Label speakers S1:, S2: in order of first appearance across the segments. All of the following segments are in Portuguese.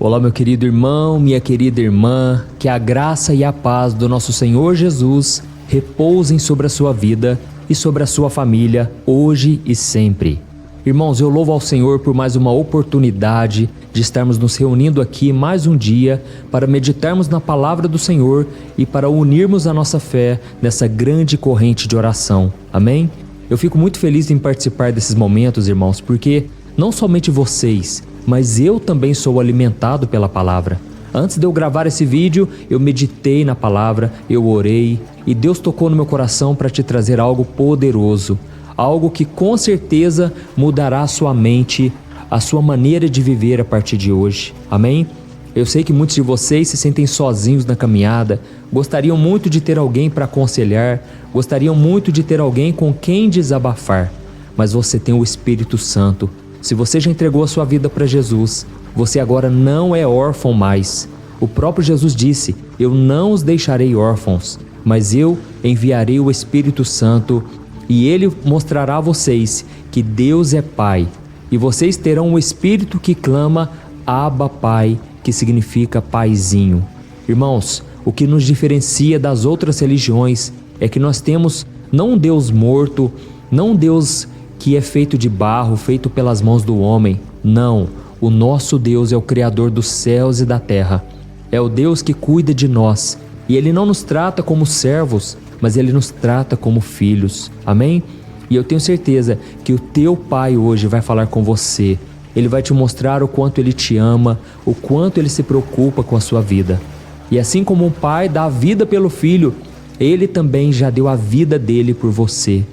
S1: Olá, meu querido irmão, minha querida irmã, que a graça e a paz do nosso Senhor Jesus repousem sobre a sua vida e sobre a sua família, hoje e sempre. Irmãos, eu louvo ao Senhor por mais uma oportunidade de estarmos nos reunindo aqui mais um dia para meditarmos na palavra do Senhor e para unirmos a nossa fé nessa grande corrente de oração. Amém? Eu fico muito feliz em participar desses momentos, irmãos, porque não somente vocês, mas eu também sou alimentado pela palavra. Antes de eu gravar esse vídeo, eu meditei na palavra, eu orei e Deus tocou no meu coração para te trazer algo poderoso, algo que com certeza mudará a sua mente, a sua maneira de viver a partir de hoje. Amém? Eu sei que muitos de vocês se sentem sozinhos na caminhada, gostariam muito de ter alguém para aconselhar, gostariam muito de ter alguém com quem desabafar, mas você tem o Espírito Santo. Se você já entregou a sua vida para Jesus, você agora não é órfão mais. O próprio Jesus disse: eu não os deixarei órfãos, mas eu enviarei o Espírito Santo e ele mostrará a vocês que Deus é Pai. E vocês terão um Espírito que clama Abba Pai, que significa Paizinho. Irmãos, o que nos diferencia das outras religiões é que nós temos não um Deus morto, não um Deus que é feito de barro, feito pelas mãos do homem. Não, o nosso Deus é o Criador dos céus e da terra. É o Deus que cuida de nós. E Ele não nos trata como servos, mas Ele nos trata como filhos. Amém? E eu tenho certeza que o teu Pai hoje vai falar com você. Ele vai te mostrar o quanto Ele te ama, o quanto Ele se preocupa com a sua vida. E assim como um pai dá a vida pelo filho, Ele também já deu a vida dele por você.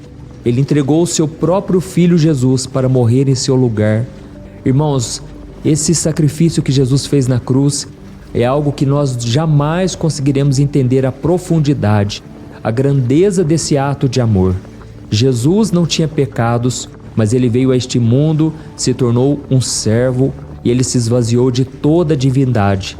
S1: Ele entregou o seu próprio Filho Jesus para morrer em seu lugar. Irmãos, esse sacrifício que Jesus fez na cruz é algo que nós jamais conseguiremos entender a profundidade, a grandeza desse ato de amor. Jesus não tinha pecados, mas Ele veio a este mundo, se tornou um servo e Ele se esvaziou de toda a divindade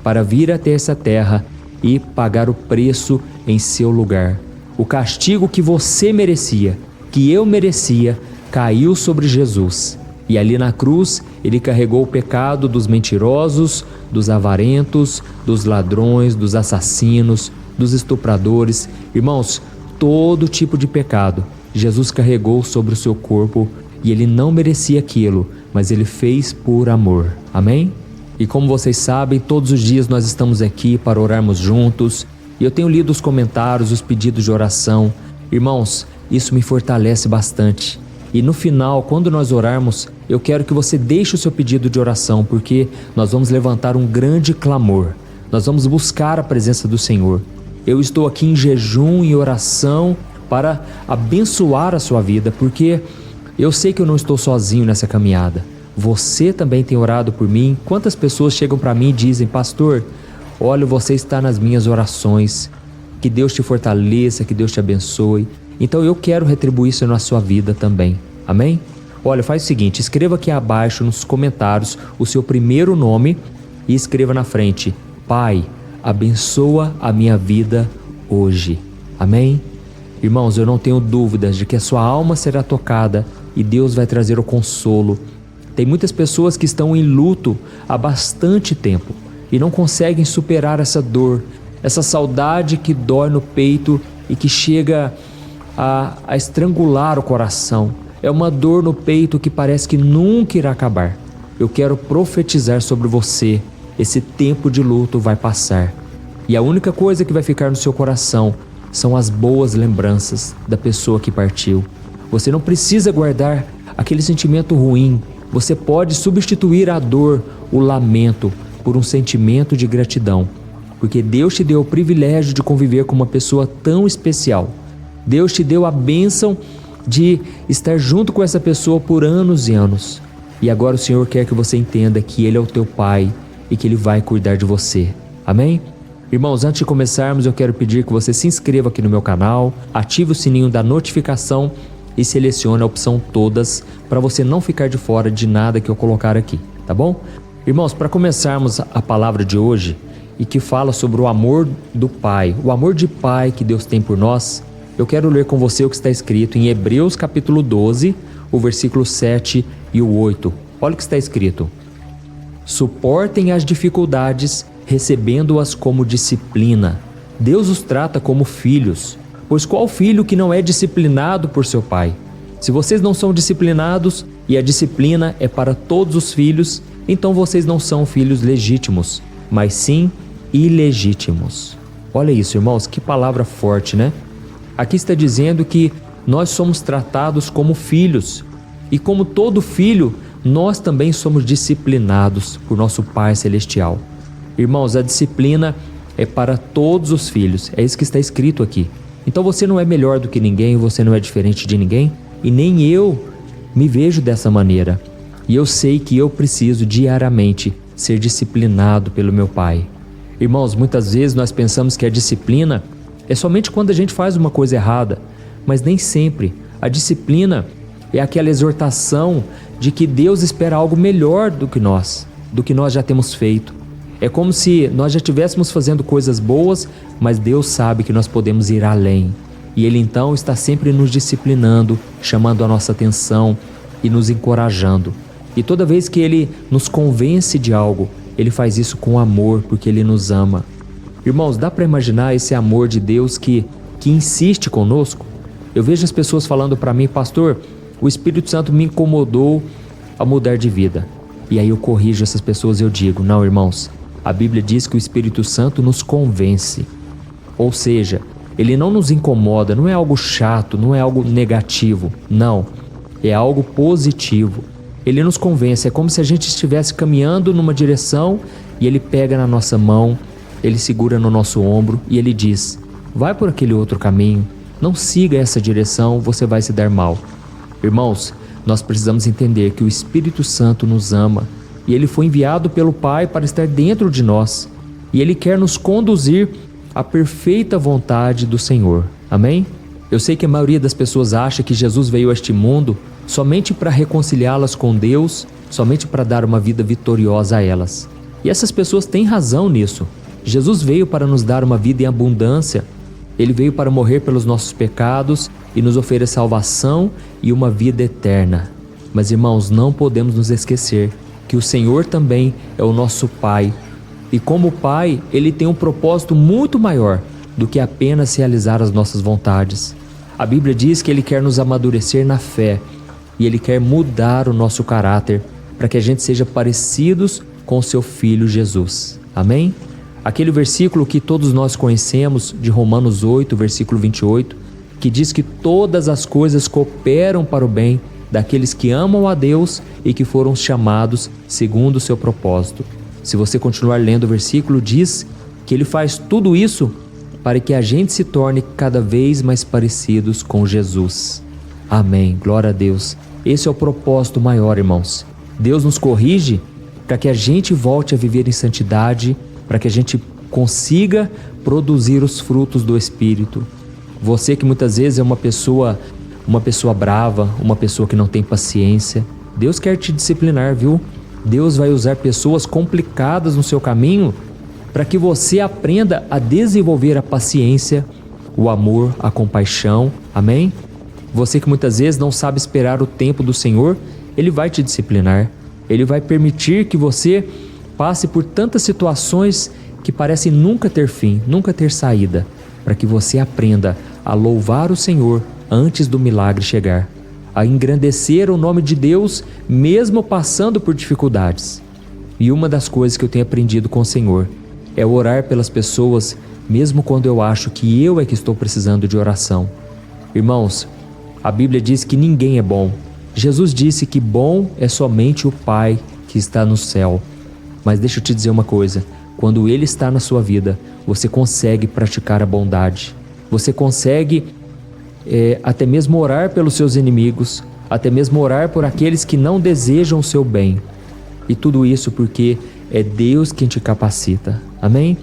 S1: para vir até essa terra e pagar o preço em seu lugar. O castigo que você merecia, que eu merecia, caiu sobre Jesus. E ali na cruz, Ele carregou o pecado dos mentirosos, dos avarentos, dos ladrões, dos assassinos, dos estupradores. Irmãos, todo tipo de pecado Jesus carregou sobre o seu corpo e Ele não merecia aquilo, mas Ele fez por amor. Amém? E como vocês sabem, todos os dias nós estamos aqui para orarmos juntos. E eu tenho lido os comentários, os pedidos de oração. Irmãos, isso me fortalece bastante. E no final, quando nós orarmos, eu quero que você deixe o seu pedido de oração, porque nós vamos levantar um grande clamor. Nós vamos buscar a presença do Senhor. Eu estou aqui em jejum e oração para abençoar a sua vida, porque eu sei que eu não estou sozinho nessa caminhada. Você também tem orado por mim. Quantas pessoas chegam para mim e dizem: pastor, olha, você está nas minhas orações, que Deus te fortaleça, que Deus te abençoe. Então eu quero retribuir isso na sua vida também, amém? Olha, faz o seguinte, escreva aqui abaixo nos comentários o seu primeiro nome e escreva na frente: Pai, abençoa a minha vida hoje, amém? Irmãos, eu não tenho dúvidas de que a sua alma será tocada e Deus vai trazer o consolo. Tem muitas pessoas que estão em luto há bastante tempo e não conseguem superar essa dor, essa saudade que dói no peito e que chega a estrangular o coração. É uma dor no peito que parece que nunca irá acabar. Eu quero profetizar sobre você: esse tempo de luto vai passar. E a única coisa que vai ficar no seu coração são as boas lembranças da pessoa que partiu. Você não precisa guardar aquele sentimento ruim. Você pode substituir a dor, o lamento, por um sentimento de gratidão, porque Deus te deu o privilégio de conviver com uma pessoa tão especial. Deus te deu a bênção de estar junto com essa pessoa por anos e anos. E agora o Senhor quer que você entenda que Ele é o teu Pai e que Ele vai cuidar de você. Amém? Irmãos, antes de começarmos, eu quero pedir que você se inscreva aqui no meu canal, ative o sininho da notificação e selecione a opção todas para você não ficar de fora de nada que eu colocar aqui, tá bom? Irmãos, para começarmos a palavra de hoje, e que fala sobre o amor do Pai, o amor de Pai que Deus tem por nós, eu quero ler com você o que está escrito em Hebreus capítulo 12, o versículo 7 e o 8. Olha o que está escrito: Suportem as dificuldades, recebendo-as como disciplina. Deus os trata como filhos, pois qual filho que não é disciplinado por seu pai? Se vocês não são disciplinados e a disciplina é para todos os filhos, então vocês não são filhos legítimos, mas sim ilegítimos. Olha isso, irmãos, que palavra forte, né? Aqui está dizendo que nós somos tratados como filhos, e como todo filho, nós também somos disciplinados por nosso Pai Celestial. Irmãos, a disciplina é para todos os filhos, é isso que está escrito aqui. Então você não é melhor do que ninguém, você não é diferente de ninguém, e nem eu me vejo dessa maneira. E eu sei que eu preciso diariamente ser disciplinado pelo meu Pai. Irmãos, muitas vezes nós pensamos que a disciplina é somente quando a gente faz uma coisa errada, mas nem sempre. A disciplina é aquela exortação de que Deus espera algo melhor do que nós já temos feito. É como se nós já estivéssemos fazendo coisas boas, mas Deus sabe que nós podemos ir além. E Ele então está sempre nos disciplinando, chamando a nossa atenção e nos encorajando. E toda vez que Ele nos convence de algo, Ele faz isso com amor, porque Ele nos ama. Irmãos, dá para imaginar esse amor de Deus que insiste conosco? Eu vejo as pessoas falando para mim, pastor, o Espírito Santo me incomodou a mudar de vida. E aí eu corrijo essas pessoas e eu digo, não, irmãos, a Bíblia diz que o Espírito Santo nos convence. Ou seja, Ele não nos incomoda, não é algo chato, não é algo negativo, não, é algo positivo. Ele nos convence, é como se a gente estivesse caminhando numa direção e Ele pega na nossa mão, Ele segura no nosso ombro e Ele diz, vai por aquele outro caminho, não siga essa direção, você vai se dar mal. Irmãos, nós precisamos entender que o Espírito Santo nos ama e Ele foi enviado pelo Pai para estar dentro de nós e Ele quer nos conduzir à perfeita vontade do Senhor. Amém? Eu sei que a maioria das pessoas acha que Jesus veio a este mundo somente para reconciliá-las com Deus, somente para dar uma vida vitoriosa a elas. E essas pessoas têm razão nisso. Jesus veio para nos dar uma vida em abundância. Ele veio para morrer pelos nossos pecados e nos oferecer salvação e uma vida eterna. Mas, irmãos, não podemos nos esquecer que o Senhor também é o nosso Pai. E como Pai, Ele tem um propósito muito maior do que apenas realizar as nossas vontades. A Bíblia diz que Ele quer nos amadurecer na fé e Ele quer mudar o nosso caráter para que a gente seja parecidos com o Seu Filho Jesus. Amém? Aquele versículo que todos nós conhecemos de Romanos 8, versículo 28, que diz que todas as coisas cooperam para o bem daqueles que amam a Deus e que foram chamados segundo o seu propósito. Se você continuar lendo o versículo, diz que Ele faz tudo isso para que a gente se torne cada vez mais parecidos com Jesus. Amém, glória a Deus. Esse é o propósito maior, irmãos. Deus nos corrige para que a gente volte a viver em santidade, para que a gente consiga produzir os frutos do Espírito. Você que muitas vezes é uma pessoa brava, uma pessoa que não tem paciência, Deus quer te disciplinar, viu? Deus vai usar pessoas complicadas no seu caminho para que você aprenda a desenvolver a paciência, o amor, a compaixão. Amém? Você que muitas vezes não sabe esperar o tempo do Senhor, Ele vai te disciplinar. Ele vai permitir que você passe por tantas situações que parecem nunca ter fim, nunca ter saída, para que você aprenda a louvar o Senhor antes do milagre chegar, a engrandecer o nome de Deus mesmo passando por dificuldades. E uma das coisas que eu tenho aprendido com o Senhor é orar pelas pessoas mesmo quando eu acho que eu é que estou precisando de oração. Irmãos, a Bíblia diz que ninguém é bom. Jesus disse que bom é somente o Pai que está no céu. Mas deixa eu te dizer uma coisa, quando Ele está na sua vida, você consegue praticar a bondade. Você consegue até mesmo orar pelos seus inimigos, até mesmo orar por aqueles que não desejam o seu bem. E tudo isso porque é Deus quem te capacita. Amém?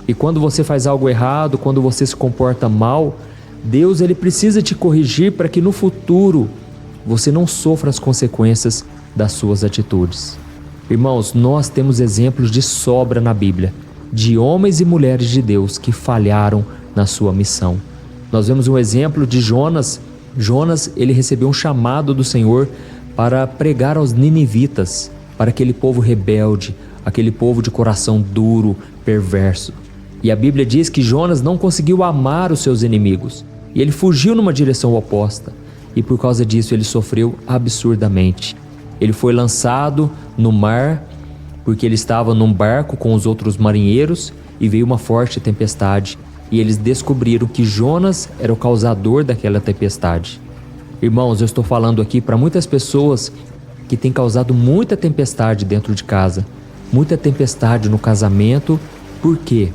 S1: E quando você faz algo errado, quando você se comporta mal, Deus Ele precisa te corrigir para que no futuro você não sofra as consequências das suas atitudes. Irmãos, nós temos exemplos de sobra na Bíblia, de homens e mulheres de Deus que falharam na sua missão. Nós vemos um exemplo de Jonas. Jonas, ele recebeu um chamado do Senhor para pregar aos ninivitas. para aquele povo rebelde, aquele povo de coração duro, perverso. E a Bíblia diz que Jonas não conseguiu amar os seus inimigos, e ele fugiu numa direção oposta, e por causa disso ele sofreu absurdamente. Ele foi lançado no mar, porque ele estava num barco com os outros marinheiros, e veio uma forte tempestade, e eles descobriram que Jonas era o causador daquela tempestade. Irmãos, eu estou falando aqui para muitas pessoas que têm causado muita tempestade dentro de casa, muita tempestade no casamento. Por quê?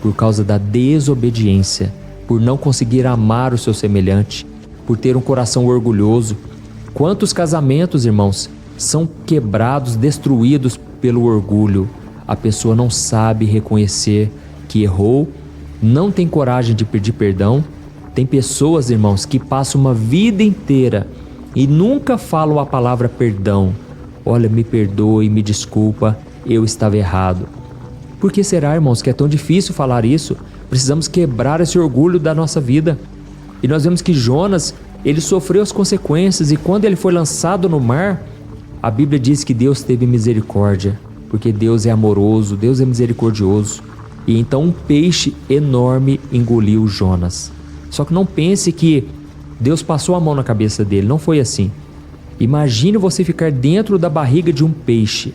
S1: Por causa da desobediência, por não conseguir amar o seu semelhante, por ter um coração orgulhoso. Quantos casamentos, irmãos, são quebrados, destruídos pelo orgulho? A pessoa não sabe reconhecer que errou, não tem coragem de pedir perdão. Tem pessoas, irmãos, que passam uma vida inteira e nunca falam a palavra perdão. Olha, me perdoe, me desculpa, eu estava errado. Por que será, irmãos, que é tão difícil falar isso? Precisamos quebrar esse orgulho da nossa vida. E nós vemos que Jonas, ele sofreu as consequências, e quando ele foi lançado no mar, a Bíblia diz que Deus teve misericórdia, porque Deus é amoroso, Deus é misericordioso. E então um peixe enorme engoliu Jonas. Só que não pense que Deus passou a mão na cabeça dele, não foi assim. Imagine você ficar dentro da barriga de um peixe.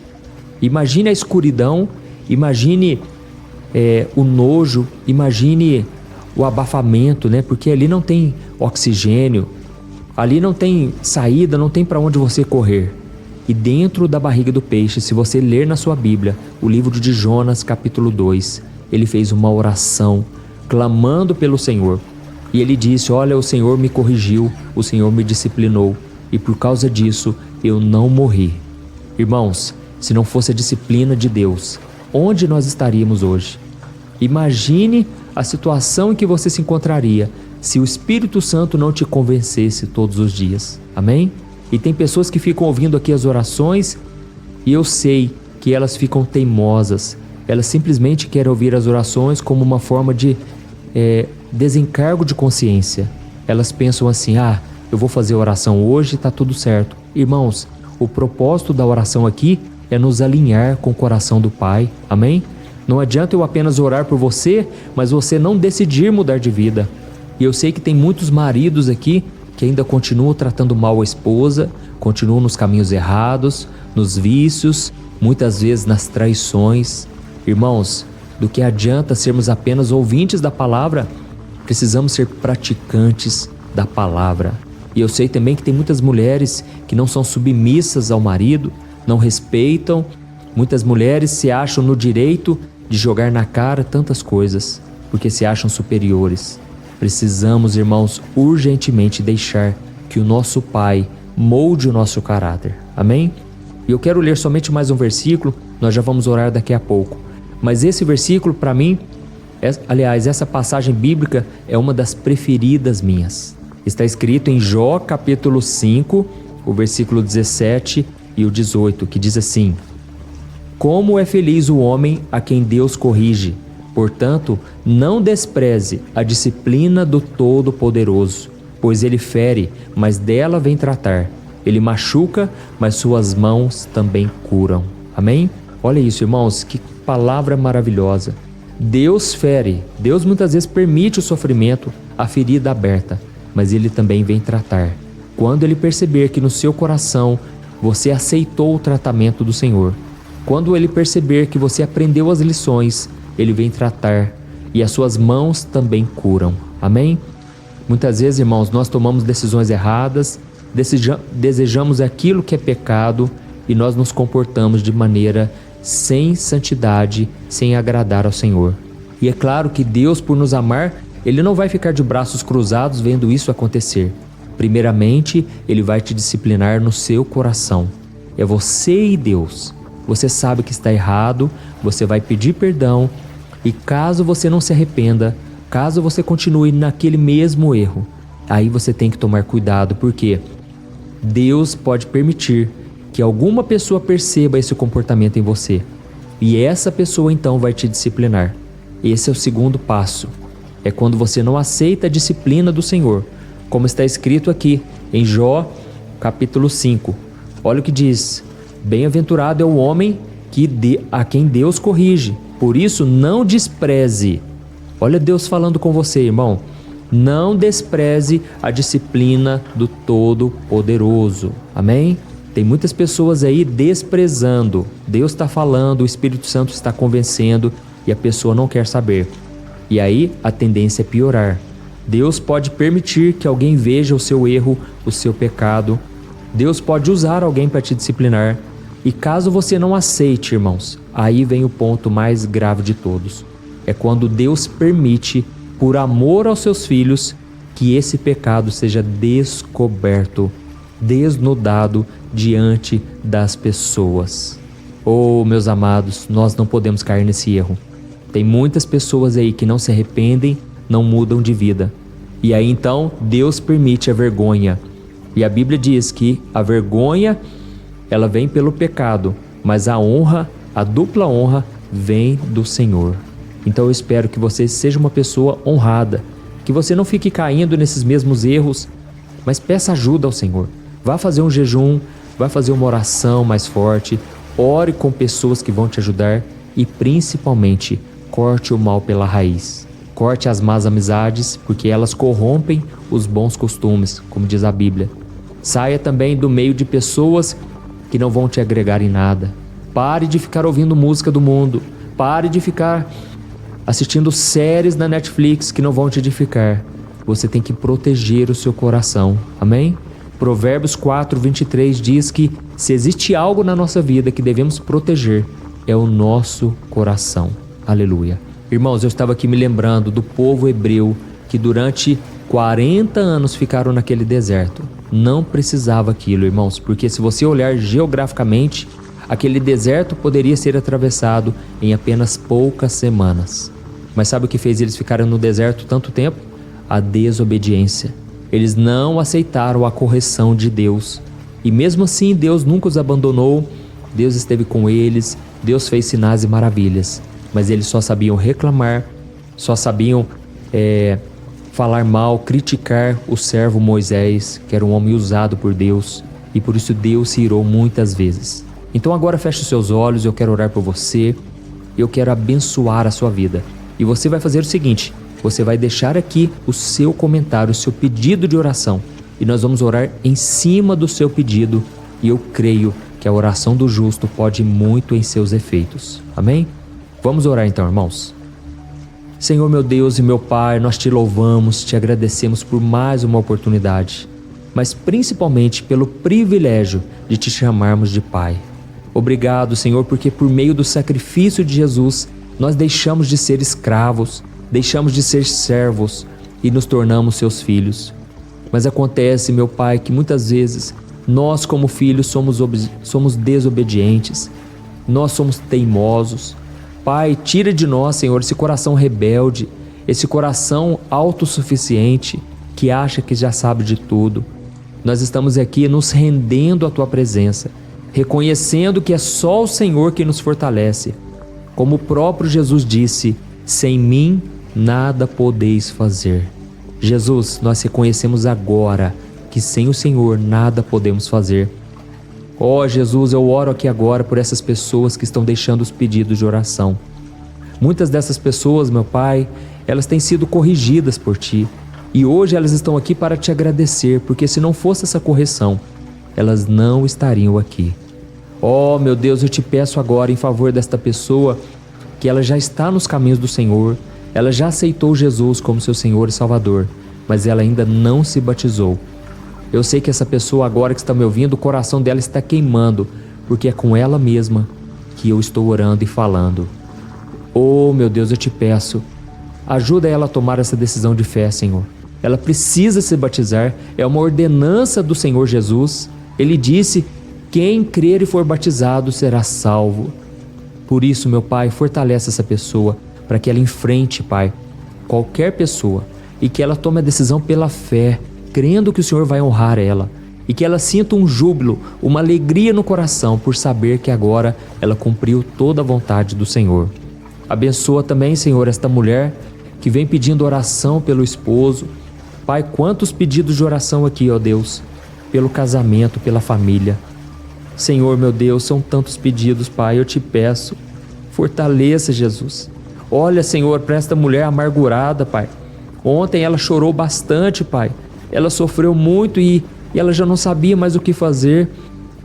S1: Imagine a escuridão, imagine o nojo, imagine o abafamento, né? Porque ali não tem oxigênio, ali não tem saída, não tem para onde você correr. E dentro da barriga do peixe, se você ler na sua Bíblia, o livro de Jonas, capítulo 2, ele fez uma oração, clamando pelo Senhor. E ele disse: olha, o Senhor me corrigiu, o Senhor me disciplinou, e por causa disso eu não morri. Irmãos, se não fosse a disciplina de Deus, onde nós estaríamos hoje? Imagine a situação em que você se encontraria se o Espírito Santo não te convencesse todos os dias. Amém? E tem pessoas que ficam ouvindo aqui as orações, e eu sei que elas ficam teimosas. Elas simplesmente querem ouvir as orações como uma forma de desencargo de consciência. Elas pensam assim: eu vou fazer oração hoje, está tudo certo. Irmãos, o propósito da oração aqui é nos alinhar com o coração do Pai. Amém? Não adianta eu apenas orar por você, mas você não decidir mudar de vida. E eu sei que tem muitos maridos aqui que ainda continuam tratando mal a esposa, continuam nos caminhos errados, nos vícios, muitas vezes nas traições. Irmãos, do que adianta sermos apenas ouvintes da palavra? Precisamos ser praticantes da palavra. E eu sei também que tem muitas mulheres que não são submissas ao marido, não respeitam. Muitas mulheres se acham no direito de jogar na cara tantas coisas, porque se acham superiores. Precisamos, irmãos, urgentemente deixar que o nosso Pai molde o nosso caráter. Amém? E eu quero ler somente mais um versículo, nós já vamos orar daqui a pouco. Mas esse versículo, para mim, essa passagem bíblica é uma das preferidas minhas. Está escrito em Jó, capítulo 5, o versículo 17 e o 18, que diz assim: como é feliz o homem a quem Deus corrige. Portanto, não despreze a disciplina do Todo-Poderoso, pois ele fere, mas dela vem tratar. Ele machuca, mas suas mãos também curam. Amém? Olha isso, irmãos, que palavra maravilhosa. Deus fere, Deus muitas vezes permite o sofrimento, a ferida aberta, mas Ele também vem tratar. Quando Ele perceber que no seu coração você aceitou o tratamento do Senhor, quando Ele perceber que você aprendeu as lições, Ele vem tratar e as suas mãos também curam. Amém? Muitas vezes, irmãos, nós tomamos decisões erradas, desejamos aquilo que é pecado e nós nos comportamos de maneira sem santidade, sem agradar ao Senhor. E é claro que Deus, por nos amar, Ele não vai ficar de braços cruzados vendo isso acontecer. Primeiramente, Ele vai te disciplinar no seu coração. É você e Deus. Você sabe que está errado, você vai pedir perdão, e caso você não se arrependa, caso você continue naquele mesmo erro, aí você tem que tomar cuidado, porque Deus pode permitir que alguma pessoa perceba esse comportamento em você, e essa pessoa então vai te disciplinar. Esse é o segundo passo, é quando você não aceita a disciplina do Senhor, como está escrito aqui em Jó capítulo 5. Olha o que diz: Bem-aventurado é o homem a quem Deus corrige. Por isso, não despreze. Olha Deus falando com você, irmão. Não despreze a disciplina do Todo-Poderoso. Amém? Tem muitas pessoas aí desprezando. Deus está falando, o Espírito Santo está convencendo e a pessoa não quer saber. E aí a tendência é piorar. Deus pode permitir que alguém veja o seu erro, o seu pecado. Deus pode usar alguém para te disciplinar. E caso você não aceite, irmãos, aí vem o ponto mais grave de todos. É quando Deus permite, por amor aos seus filhos, que esse pecado seja descoberto, desnudado diante das pessoas. Oh, meus amados, nós não podemos cair nesse erro. Tem muitas pessoas aí que não se arrependem, não mudam de vida. E aí então Deus permite a vergonha. E a Bíblia diz que a vergonha, ela vem pelo pecado, mas a honra, a dupla honra, vem do Senhor. Então eu espero que você seja uma pessoa honrada, que você não fique caindo nesses mesmos erros, mas peça ajuda ao Senhor. Vá fazer um jejum, vá fazer uma oração mais forte, ore com pessoas que vão te ajudar e principalmente corte o mal pela raiz. Corte as más amizades, porque elas corrompem os bons costumes, como diz a Bíblia. Saia também do meio de pessoas que não vão te agregar em nada. Pare de ficar ouvindo música do mundo. Pare de ficar assistindo séries na Netflix que não vão te edificar. Você tem que proteger o seu coração. Amém? Provérbios 4:23 diz que se existe algo na nossa vida que devemos proteger, é o nosso coração. Aleluia. Irmãos, eu estava aqui me lembrando do povo hebreu que durante 40 anos ficaram naquele deserto. Não precisava aquilo, irmãos, porque se você olhar geograficamente, aquele deserto poderia ser atravessado em apenas poucas semanas. Mas sabe o que fez eles ficarem no deserto tanto tempo? A desobediência. Eles não aceitaram a correção de Deus. E mesmo assim, Deus nunca os abandonou. Deus esteve com eles. Deus fez sinais e maravilhas. Mas eles só sabiam reclamar, só sabiam falar mal, criticar o servo Moisés, que era um homem usado por Deus. E por isso Deus se irou muitas vezes. Então agora feche os seus olhos, eu quero orar por você. Eu quero abençoar a sua vida. E você vai fazer o seguinte, você vai deixar aqui o seu comentário, o seu pedido de oração. E nós vamos orar em cima do seu pedido. E eu creio que a oração do justo pode muito em seus efeitos. Amém? Vamos orar então, irmãos. Senhor meu Deus e meu Pai, nós te louvamos, te agradecemos por mais uma oportunidade, mas principalmente pelo privilégio de te chamarmos de Pai. Obrigado, Senhor, porque por meio do sacrifício de Jesus, nós deixamos de ser escravos, deixamos de ser servos e nos tornamos seus filhos. Mas acontece, meu Pai, que muitas vezes nós como filhos somos desobedientes, nós somos teimosos. Pai, tira de nós, Senhor, esse coração rebelde, esse coração autossuficiente que acha que já sabe de tudo. Nós estamos aqui nos rendendo à Tua presença, reconhecendo que é só o Senhor que nos fortalece. Como o próprio Jesus disse, sem mim nada podeis fazer. Jesus, nós reconhecemos agora que sem o Senhor nada podemos fazer. Ó Jesus, eu oro aqui agora por essas pessoas que estão deixando os pedidos de oração. Muitas dessas pessoas, meu Pai, elas têm sido corrigidas por Ti. E hoje elas estão aqui para Te agradecer, porque se não fosse essa correção, elas não estariam aqui. Ó meu Deus, eu Te peço agora em favor desta pessoa que ela já está nos caminhos do Senhor, ela já aceitou Jesus como seu Senhor e Salvador, mas ela ainda não se batizou. Eu sei que essa pessoa agora que está me ouvindo, o coração dela está queimando, porque é com ela mesma que eu estou orando e falando. Oh, meu Deus, eu Te peço, ajuda ela a tomar essa decisão de fé, Senhor. Ela precisa se batizar, é uma ordenança do Senhor Jesus. Ele disse, quem crer e for batizado será salvo. Por isso, meu Pai, fortalece essa pessoa, para que ela enfrente, Pai, qualquer pessoa, e que ela tome a decisão pela fé, crendo que o Senhor vai honrar ela, e que ela sinta um júbilo, uma alegria no coração por saber que agora ela cumpriu toda a vontade do Senhor. Abençoa também, Senhor, esta mulher que vem pedindo oração pelo esposo. Pai, quantos pedidos de oração aqui, ó Deus, pelo casamento, pela família. Senhor, meu Deus, são tantos pedidos, Pai, eu te peço, fortaleça, Jesus. Olha, Senhor, para esta mulher amargurada, Pai. Ontem ela chorou bastante, Pai. Ela sofreu muito e ela já não sabia mais o que fazer,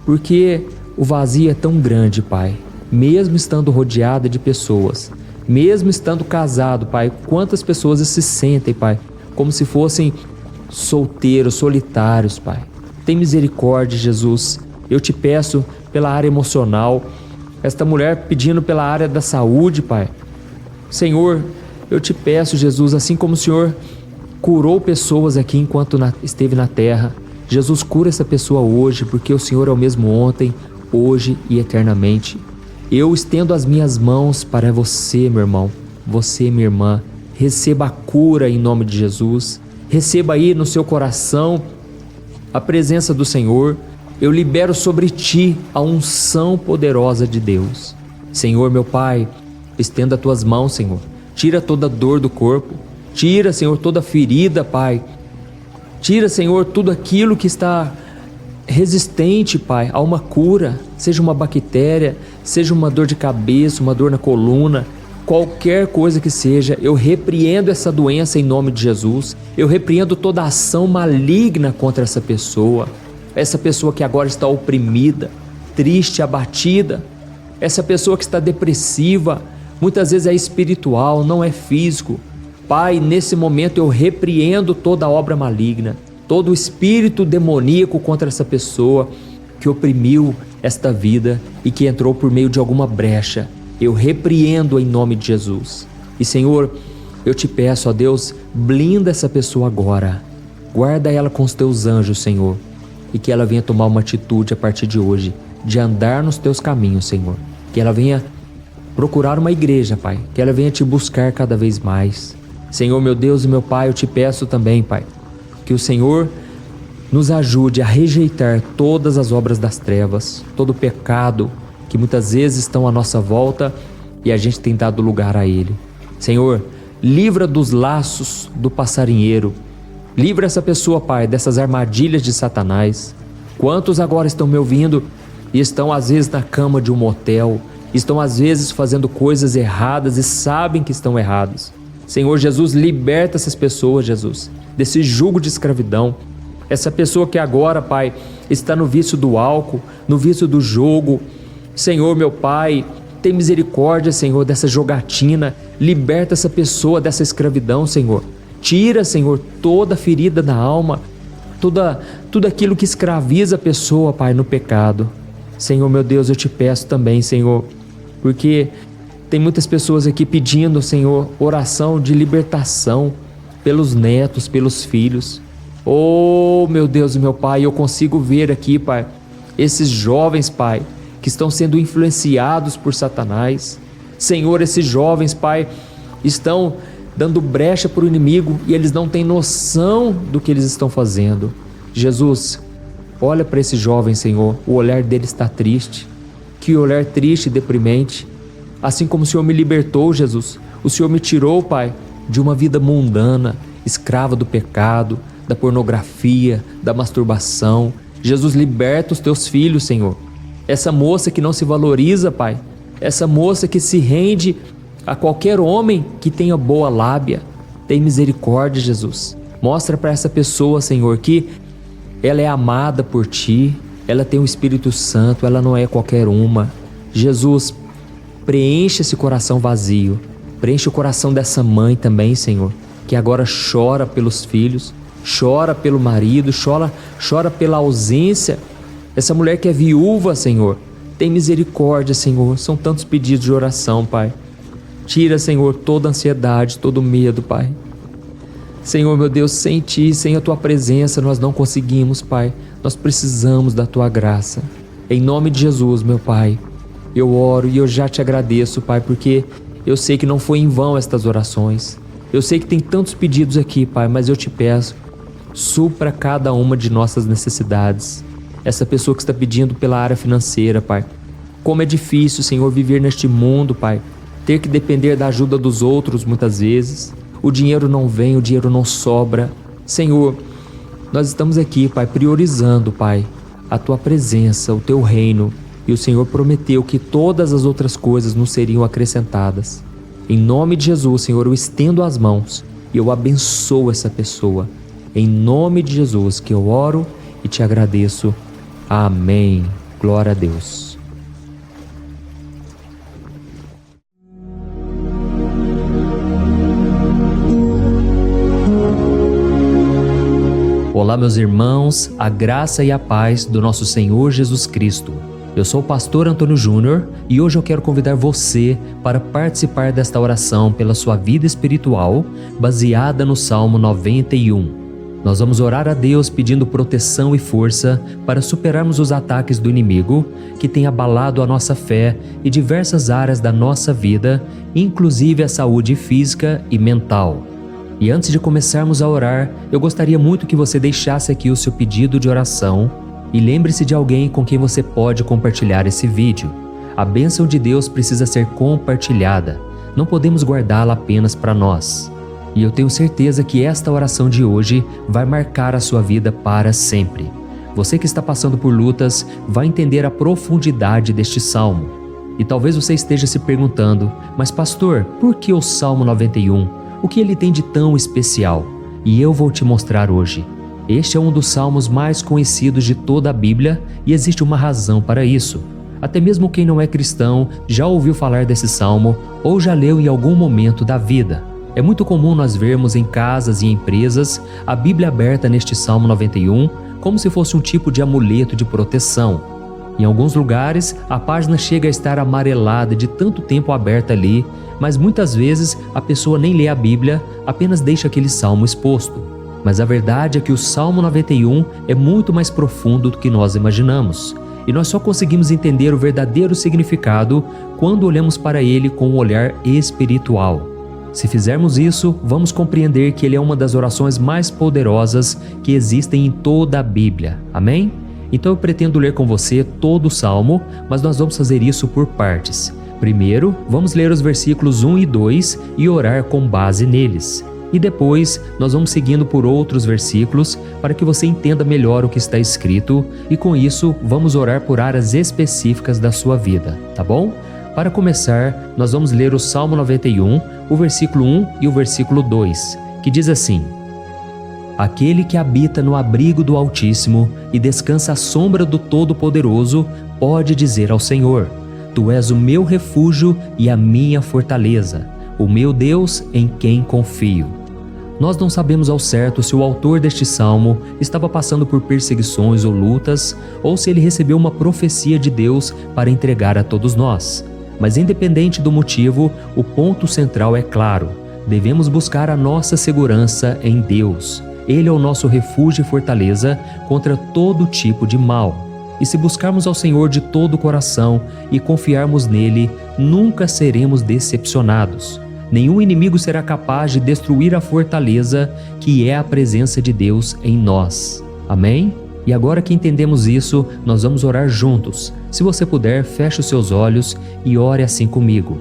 S1: porque o vazio é tão grande, Pai. Mesmo estando rodeada de pessoas, mesmo estando casado, Pai, quantas pessoas se sentem, Pai, como se fossem solteiros, solitários, Pai. Tem misericórdia, Jesus. Eu te peço pela área emocional, esta mulher pedindo pela área da saúde, Pai. Senhor, eu te peço, Jesus, assim como o Senhor curou pessoas aqui enquanto esteve na terra, Jesus, cura essa pessoa hoje, porque o Senhor é o mesmo ontem, hoje e eternamente. Eu estendo as minhas mãos para você, meu irmão, você, minha irmã. Receba a cura em nome de Jesus. Receba aí no seu coração a presença do Senhor. Eu libero sobre ti a unção poderosa de Deus. Senhor, meu Pai, estenda as tuas mãos, Senhor. Tira toda dor do corpo. Tira, Senhor, toda ferida, Pai. Tira, Senhor, tudo aquilo que está resistente, Pai, a uma cura. Seja uma bactéria, seja uma dor de cabeça, uma dor na coluna, qualquer coisa que seja, eu repreendo essa doença em nome de Jesus. Eu repreendo toda ação maligna contra essa pessoa que agora está oprimida, triste, abatida, essa pessoa que está depressiva, muitas vezes é espiritual, não é físico. Pai, nesse momento eu repreendo toda obra maligna, todo o espírito demoníaco contra essa pessoa que oprimiu esta vida e que entrou por meio de alguma brecha. Eu repreendo em nome de Jesus. E Senhor, eu te peço, ó Deus, blinda essa pessoa agora. Guarda ela com os teus anjos, Senhor. E que ela venha tomar uma atitude a partir de hoje, de andar nos teus caminhos, Senhor. Que ela venha procurar uma igreja, Pai. Que ela venha te buscar cada vez mais. Senhor, meu Deus e meu Pai, eu te peço também, Pai, que o Senhor nos ajude a rejeitar todas as obras das trevas, todo o pecado que muitas vezes estão à nossa volta e a gente tem dado lugar a ele. Senhor, livra dos laços do passarinheiro. Livra essa pessoa, Pai, dessas armadilhas de Satanás. Quantos agora estão me ouvindo e estão às vezes na cama de um motel, estão às vezes fazendo coisas erradas e sabem que estão errados. Senhor Jesus, liberta essas pessoas, Jesus, desse jugo de escravidão. Essa pessoa que agora, Pai, está no vício do álcool, no vício do jogo. Senhor, meu Pai, tem misericórdia, Senhor, dessa jogatina. Liberta essa pessoa dessa escravidão, Senhor. Tira, Senhor, toda ferida da alma, tudo aquilo que escraviza a pessoa, Pai, no pecado. Senhor, meu Deus, eu te peço também, Senhor, porque tem muitas pessoas aqui pedindo, Senhor, oração de libertação pelos netos, pelos filhos. Oh, meu Deus e meu Pai, eu consigo ver aqui, Pai, esses jovens, Pai, que estão sendo influenciados por Satanás. Senhor, esses jovens, Pai, estão dando brecha para o inimigo e eles não têm noção do que eles estão fazendo. Jesus, olha para esse jovem, Senhor, o olhar dele está triste. Que olhar triste e deprimente. Assim como o Senhor me libertou, Jesus, o Senhor me tirou, Pai, de uma vida mundana, escrava do pecado, da pornografia, da masturbação. Jesus, liberta os teus filhos, Senhor. Essa moça que não se valoriza, Pai, essa moça que se rende a qualquer homem que tenha boa lábia. Tem misericórdia, Jesus. Mostra para essa pessoa, Senhor, que ela é amada por Ti, ela tem o Espírito Santo, ela não é qualquer uma. Jesus, preenche esse coração vazio, preenche o coração dessa mãe também, Senhor, que agora chora pelos filhos, chora pelo marido, chora pela ausência. Essa mulher que é viúva, Senhor, tem misericórdia, Senhor. São tantos pedidos de oração, Pai. Tira, Senhor, toda ansiedade, todo medo, Pai. Senhor, meu Deus, sem Ti, sem a Tua presença, nós não conseguimos, Pai. Nós precisamos da Tua graça. Em nome de Jesus, meu Pai, eu oro e eu já Te agradeço, Pai, porque eu sei que não foi em vão estas orações. Eu sei que tem tantos pedidos aqui, Pai, mas eu Te peço, supra cada uma de nossas necessidades. Essa pessoa que está pedindo pela área financeira, Pai. Como é difícil, Senhor, viver neste mundo, Pai. Ter que depender da ajuda dos outros muitas vezes. O dinheiro não vem, o dinheiro não sobra. Senhor, nós estamos aqui, Pai, priorizando, Pai, a tua presença, o teu reino, e o Senhor prometeu que todas as outras coisas nos seriam acrescentadas. Em nome de Jesus, Senhor, eu estendo as mãos e eu abençoo essa pessoa. Em nome de Jesus que eu oro e te agradeço. Amém. Glória a Deus. Olá, meus irmãos, a graça e a paz do nosso Senhor Jesus Cristo. Eu sou o pastor Antônio Júnior e hoje eu quero convidar você para participar desta oração pela sua vida espiritual, baseada no Salmo 91. Nós vamos orar a Deus pedindo proteção e força para superarmos os ataques do inimigo que tem abalado a nossa fé e diversas áreas da nossa vida, inclusive a saúde física e mental. E antes de começarmos a orar, eu gostaria muito que você deixasse aqui o seu pedido de oração e lembre-se de alguém com quem você pode compartilhar esse vídeo. A bênção de Deus precisa ser compartilhada, não podemos guardá-la apenas para nós. E eu tenho certeza que esta oração de hoje vai marcar a sua vida para sempre. Você que está passando por lutas vai entender a profundidade deste salmo. E talvez você esteja se perguntando, mas pastor, por que o Salmo 91? O que ele tem de tão especial? E eu vou te mostrar hoje. Este é um dos salmos mais conhecidos de toda a Bíblia e existe uma razão para isso. Até mesmo quem não é cristão já ouviu falar desse salmo ou já leu em algum momento da vida. É muito comum nós vermos em casas e empresas a Bíblia aberta neste Salmo 91 como se fosse um tipo de amuleto de proteção. Em alguns lugares, a página chega a estar amarelada de tanto tempo aberta ali, mas muitas vezes a pessoa nem lê a Bíblia, apenas deixa aquele salmo exposto. Mas a verdade é que o Salmo 91 é muito mais profundo do que nós imaginamos. E nós só conseguimos entender o verdadeiro significado quando olhamos para ele com um olhar espiritual. Se fizermos isso, vamos compreender que ele é uma das orações mais poderosas que existem em toda a Bíblia. Amém? Então eu pretendo ler com você todo o Salmo, mas nós vamos fazer isso por partes. Primeiro, vamos ler os versículos 1 e 2 e orar com base neles. E depois, nós vamos seguindo por outros versículos para que você entenda melhor o que está escrito e com isso, vamos orar por áreas específicas da sua vida, tá bom? Para começar, nós vamos ler o Salmo 91, o versículo 1 e o versículo 2, que diz assim: Aquele que habita no abrigo do Altíssimo e descansa à sombra do Todo-Poderoso pode dizer ao Senhor: Tu és o meu refúgio e a minha fortaleza, o meu Deus em quem confio. Nós não sabemos ao certo se o autor deste salmo estava passando por perseguições ou lutas, ou se ele recebeu uma profecia de Deus para entregar a todos nós. Mas independente do motivo, o ponto central é claro: devemos buscar a nossa segurança em Deus. Ele é o nosso refúgio e fortaleza contra todo tipo de mal. E se buscarmos ao Senhor de todo o coração e confiarmos nele, nunca seremos decepcionados. Nenhum inimigo será capaz de destruir a fortaleza que é a presença de Deus em nós. Amém? E agora que entendemos isso, nós vamos orar juntos. Se você puder, feche os seus olhos e ore assim comigo.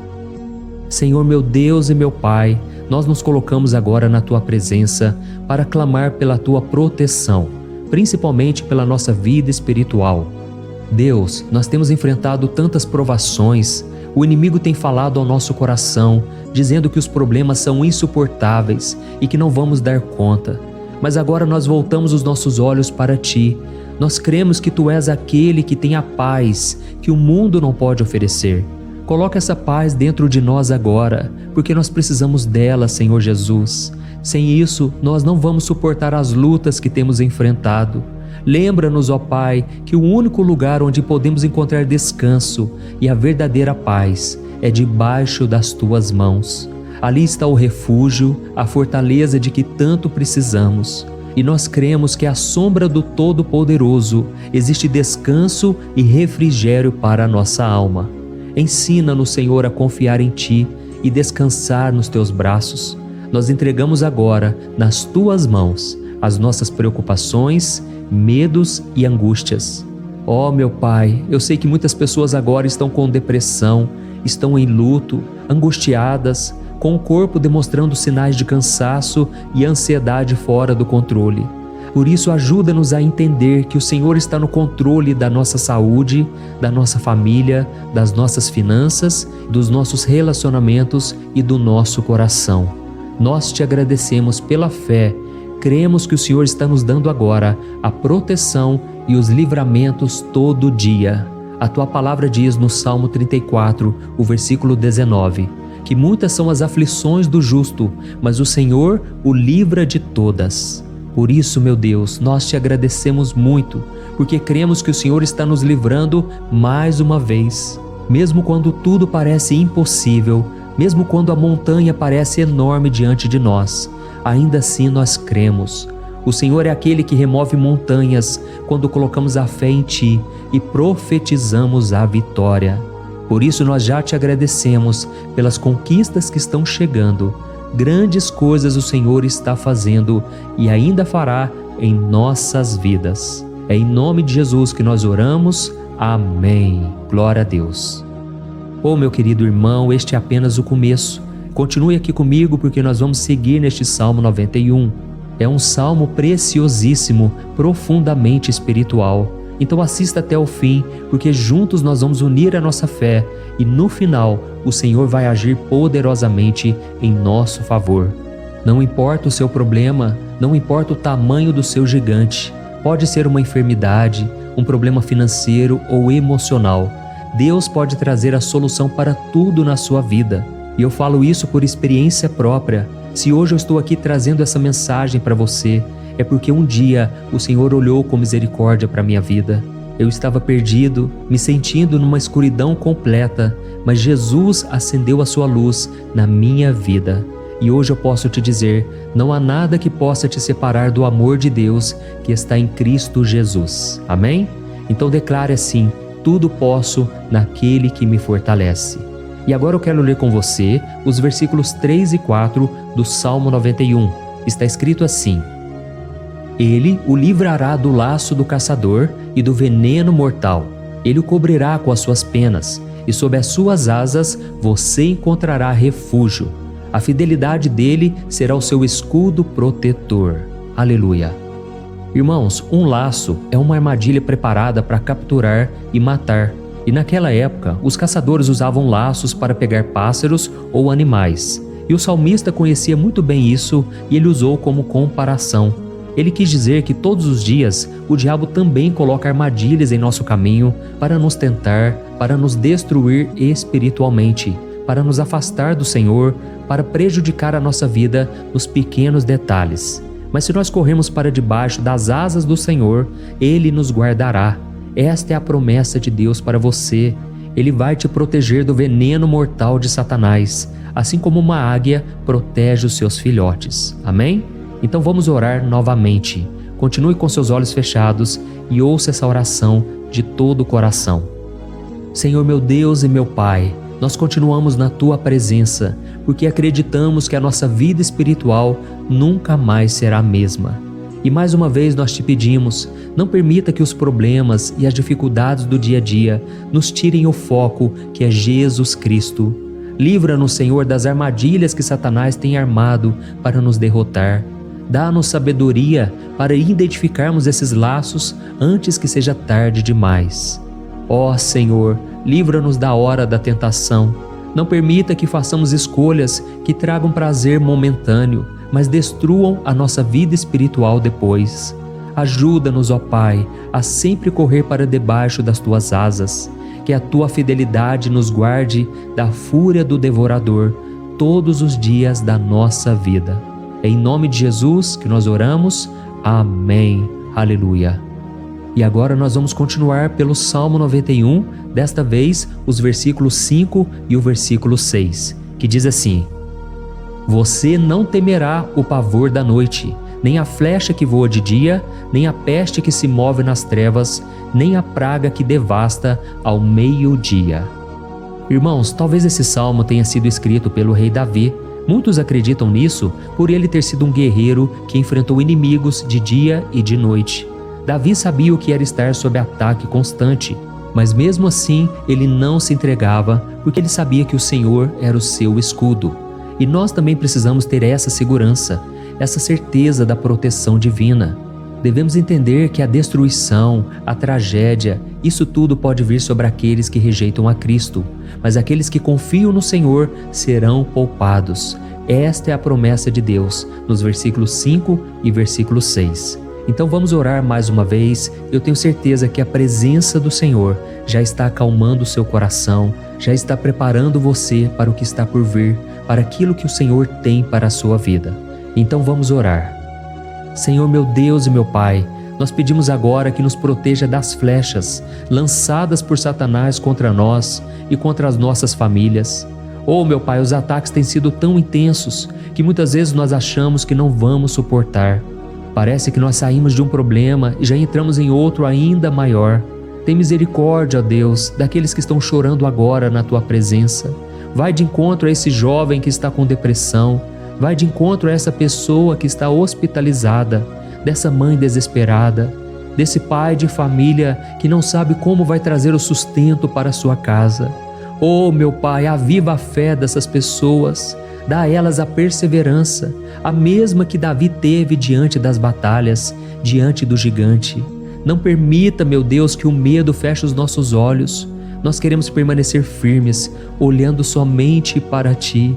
S1: Senhor meu Deus e meu Pai, nós nos colocamos agora na Tua presença para clamar pela Tua proteção, principalmente pela nossa vida espiritual. Deus, nós temos enfrentado tantas provações, o inimigo tem falado ao nosso coração, dizendo que os problemas são insuportáveis e que não vamos dar conta. Mas agora nós voltamos os nossos olhos para Ti. Nós cremos que Tu és aquele que tem a paz que o mundo não pode oferecer. Coloca essa paz dentro de nós agora, porque nós precisamos dela, Senhor Jesus. Sem isso, nós não vamos suportar as lutas que temos enfrentado. Lembra-nos, ó Pai, que o único lugar onde podemos encontrar descanso e a verdadeira paz é debaixo das Tuas mãos. Ali está o refúgio, a fortaleza de que tanto precisamos. E nós cremos que à sombra do Todo-Poderoso existe descanso e refrigério para a nossa alma. Ensina-nos, Senhor, a confiar em Ti e descansar nos Teus braços. Nós entregamos agora, nas Tuas mãos, as nossas preocupações, medos e angústias. Ó meu Pai, eu sei que muitas pessoas agora estão com depressão, estão em luto, angustiadas, com o corpo demonstrando sinais de cansaço e ansiedade fora do controle. Por isso, ajuda-nos a entender que o Senhor está no controle da nossa saúde, da nossa família, das nossas finanças, dos nossos relacionamentos e do nosso coração. Nós te agradecemos pela fé. Cremos que o Senhor está nos dando agora a proteção e os livramentos todo dia. A tua palavra diz no Salmo 34, o versículo 19, que muitas são as aflições do justo, mas o Senhor o livra de todas. Por isso, meu Deus, nós te agradecemos muito, porque cremos que o Senhor está nos livrando mais uma vez. Mesmo quando tudo parece impossível, mesmo quando a montanha parece enorme diante de nós, ainda assim nós cremos. O Senhor é aquele que remove montanhas quando colocamos a fé em Ti e profetizamos a vitória. Por isso nós já te agradecemos pelas conquistas que estão chegando. Grandes coisas o Senhor está fazendo e ainda fará em nossas vidas. É em nome de Jesus que nós oramos. Amém. Glória a Deus. Oh, meu querido irmão, este é apenas o começo. Continue aqui comigo porque nós vamos seguir neste Salmo 91. É um salmo preciosíssimo, profundamente espiritual. Então assista até o fim, porque juntos nós vamos unir a nossa fé e no final o Senhor vai agir poderosamente em nosso favor. Não importa o seu problema, não importa o tamanho do seu gigante, pode ser uma enfermidade, um problema financeiro ou emocional. Deus pode trazer a solução para tudo na sua vida. E eu falo isso por experiência própria. Se hoje eu estou aqui trazendo essa mensagem para você, é porque um dia o Senhor olhou com misericórdia para a minha vida. Eu estava perdido, me sentindo numa escuridão completa, mas Jesus acendeu a sua luz na minha vida. E hoje eu posso te dizer, não há nada que possa te separar do amor de Deus que está em Cristo Jesus. Amém? Então declare assim, tudo posso naquele que me fortalece. E agora eu quero ler com você os versículos 3 e 4 do Salmo 91. Está escrito assim: Ele o livrará do laço do caçador e do veneno mortal. Ele o cobrirá com as suas penas, e sob as suas asas você encontrará refúgio. A fidelidade dele será o seu escudo protetor. Aleluia. Irmãos, um laço é uma armadilha preparada para capturar e matar. E naquela época, os caçadores usavam laços para pegar pássaros ou animais. E o salmista conhecia muito bem isso e ele usou como comparação. Ele quis dizer que todos os dias o diabo também coloca armadilhas em nosso caminho para nos tentar, para nos destruir espiritualmente, para nos afastar do Senhor, para prejudicar a nossa vida nos pequenos detalhes. Mas se nós corrermos para debaixo das asas do Senhor, Ele nos guardará. Esta é a promessa de Deus para você. Ele vai te proteger do veneno mortal de Satanás, assim como uma águia protege os seus filhotes. Amém? Então vamos orar novamente. Continue com seus olhos fechados e ouça essa oração de todo o coração. Senhor meu Deus e meu Pai, nós continuamos na Tua presença, porque acreditamos que a nossa vida espiritual nunca mais será a mesma. E mais uma vez nós te pedimos, não permita que os problemas e as dificuldades do dia a dia nos tirem o foco que é Jesus Cristo. Livra-nos, Senhor, das armadilhas que Satanás tem armado para nos derrotar. Dá-nos sabedoria para identificarmos esses laços antes que seja tarde demais. Ó Senhor, livra-nos da hora da tentação. Não permita que façamos escolhas que tragam prazer momentâneo, mas destruam a nossa vida espiritual depois. Ajuda-nos, ó Pai, a sempre correr para debaixo das Tuas asas, que a Tua fidelidade nos guarde da fúria do devorador todos os dias da nossa vida. É em nome de Jesus que nós oramos. Amém. Aleluia. E agora nós vamos continuar pelo Salmo 91, desta vez os versículos 5 e o versículo 6, que diz assim: Você não temerá o pavor da noite, nem a flecha que voa de dia, nem a peste que se move nas trevas, nem a praga que devasta ao meio-dia. Irmãos, talvez esse salmo tenha sido escrito pelo rei Davi. Muitos acreditam nisso por ele ter sido um guerreiro que enfrentou inimigos de dia e de noite. Davi sabia o que era estar sob ataque constante, mas mesmo assim ele não se entregava porque ele sabia que o Senhor era o seu escudo. E nós também precisamos ter essa segurança, essa certeza da proteção divina. Devemos entender que a destruição, a tragédia, isso tudo pode vir sobre aqueles que rejeitam a Cristo, mas aqueles que confiam no Senhor serão poupados. Esta é a promessa de Deus, nos versículos 5 e versículo 6. Então vamos orar mais uma vez. Eu tenho certeza que a presença do Senhor já está acalmando o seu coração, já está preparando você para o que está por vir, para aquilo que o Senhor tem para a sua vida. Então vamos orar. Senhor meu Deus e meu Pai, nós pedimos agora que nos proteja das flechas lançadas por Satanás contra nós e contra as nossas famílias. Oh meu Pai, os ataques têm sido tão intensos que muitas vezes nós achamos que não vamos suportar. Parece que nós saímos de um problema e já entramos em outro ainda maior. Tem misericórdia, ó Deus, daqueles que estão chorando agora na Tua presença. Vai de encontro a esse jovem que está com depressão. Vai de encontro a essa pessoa que está hospitalizada, dessa mãe desesperada, desse pai de família que não sabe como vai trazer o sustento para a sua casa. Oh, meu Pai, aviva a fé dessas pessoas, dá a elas a perseverança, a mesma que Davi teve diante das batalhas, diante do gigante. Não permita, meu Deus, que o medo feche os nossos olhos. Nós queremos permanecer firmes, olhando somente para Ti.